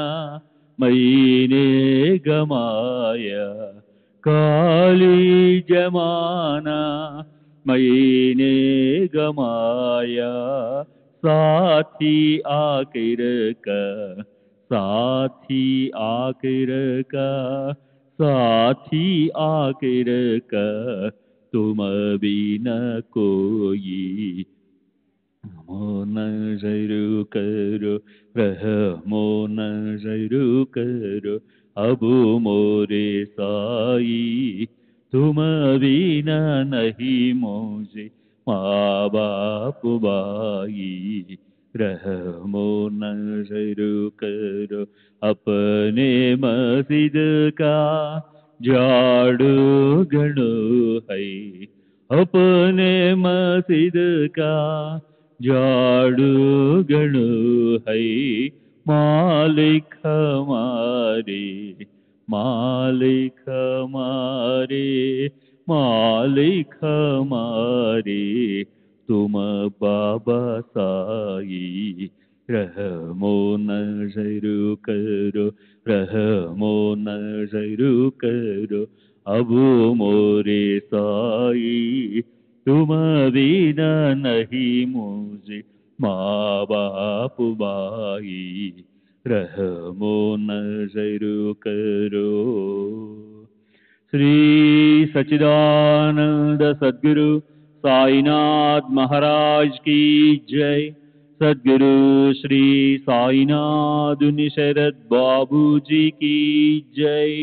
मैंने गमाया काली जमाना मैंने गमाया साथी आखिर का साथी आखिर का साथी आखिर का तुम बिना कोई रहमो नजर करो रहमो नजर करो अब मोरे साई तुम बिना नहीं मुझे माँ बाप बाई रहमो नजर करो अपने मस्जिद का झाड़ू गणो है अपने मस्जिद का झाड़ू गणो है मालिक हमारे मालिक हमारे मालिक हमारे तुम बाबा साई रहमो नजर करो रहमो नजर करो अब मोरे साई तुम बिना नहीं मुझे माँ बाप बाई रहमो नजर करो। श्री सच्चिदानंद सद्गुरु साईनाथ महाराज की जय। सद्गुरु श्री साईनाथ निशरद बाबू जी की जय।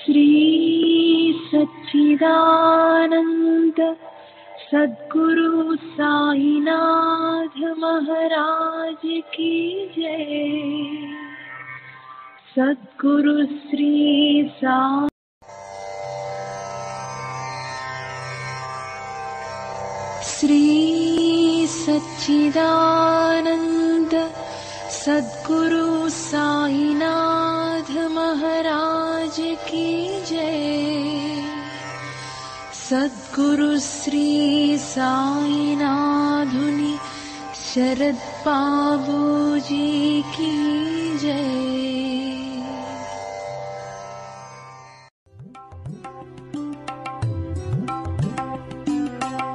श्री सच्चिदानंद सद्गुरु साईनाथ महाराज की जय। सद्गुरु श्री साई श्री सच्चिदानंद सद्गुरु साईनाथ महाराज की जय। सद्गुरु श्री साईनाथुनि शरद बाबू जी की जय।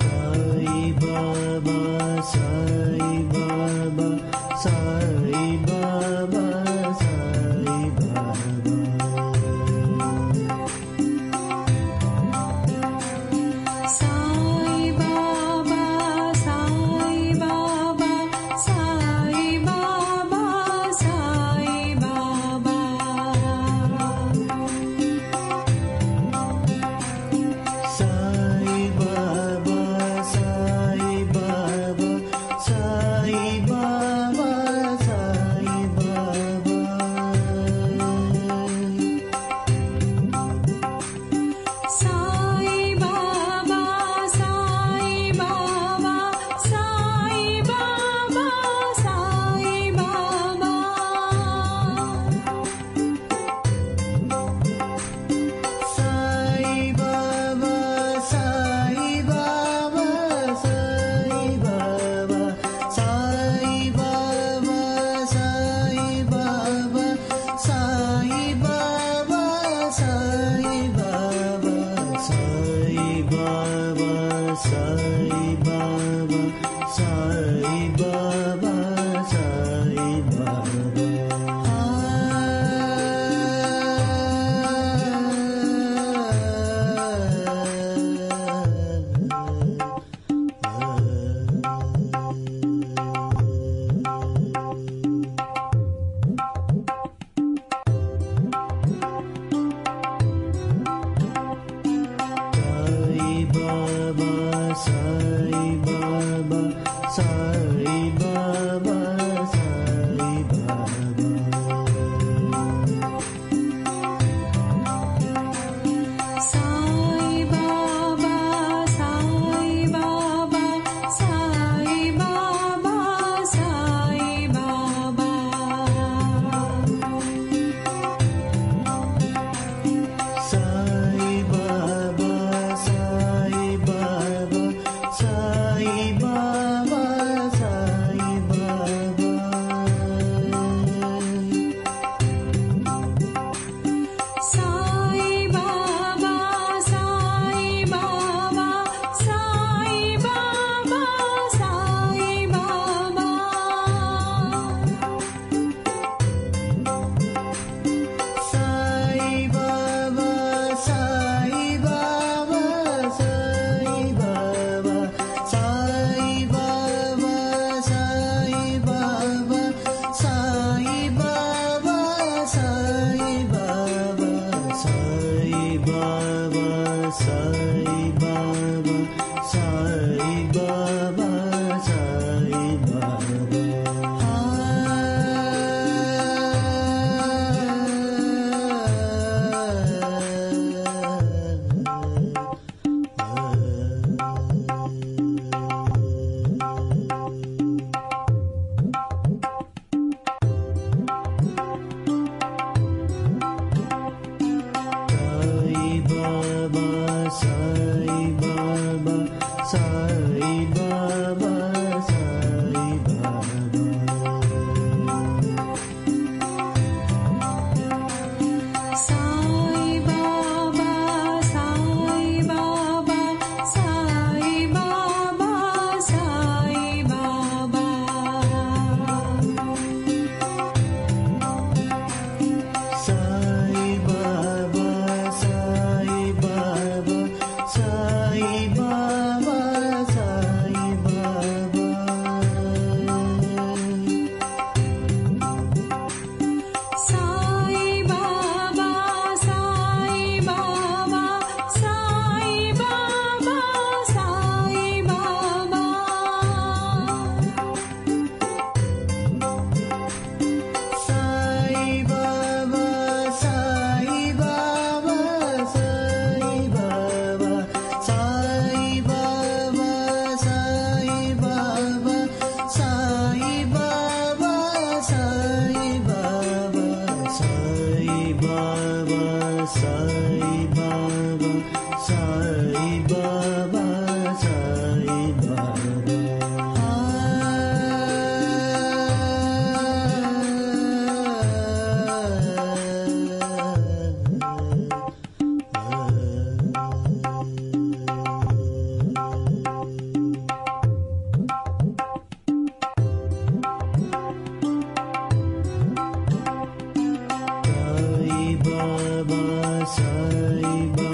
Sai Baba Sai Baba Sai Baba Sai Baba Sai Baba Sai Baba Sai Baba Baba, Sai Baba, Sai Baba, Sai Baba. Sai Baba, Sai Baba, Sai Baba. Sai Baba, Sai Baba, Sai Baba, Sai Baba. Sai Baba, Sai Baba, Sai Baba, Sai Baba. Sai Baba, Sai Baba, Sai Baba, Sai Baba. Sai Baba, Sai Baba, Sai Baba. Sai Baba, Sai Baba, Sai Baba, Sai Baba. Sai Baba, Sai Baba, Sai Baba, Sai Baba, Sai Baba.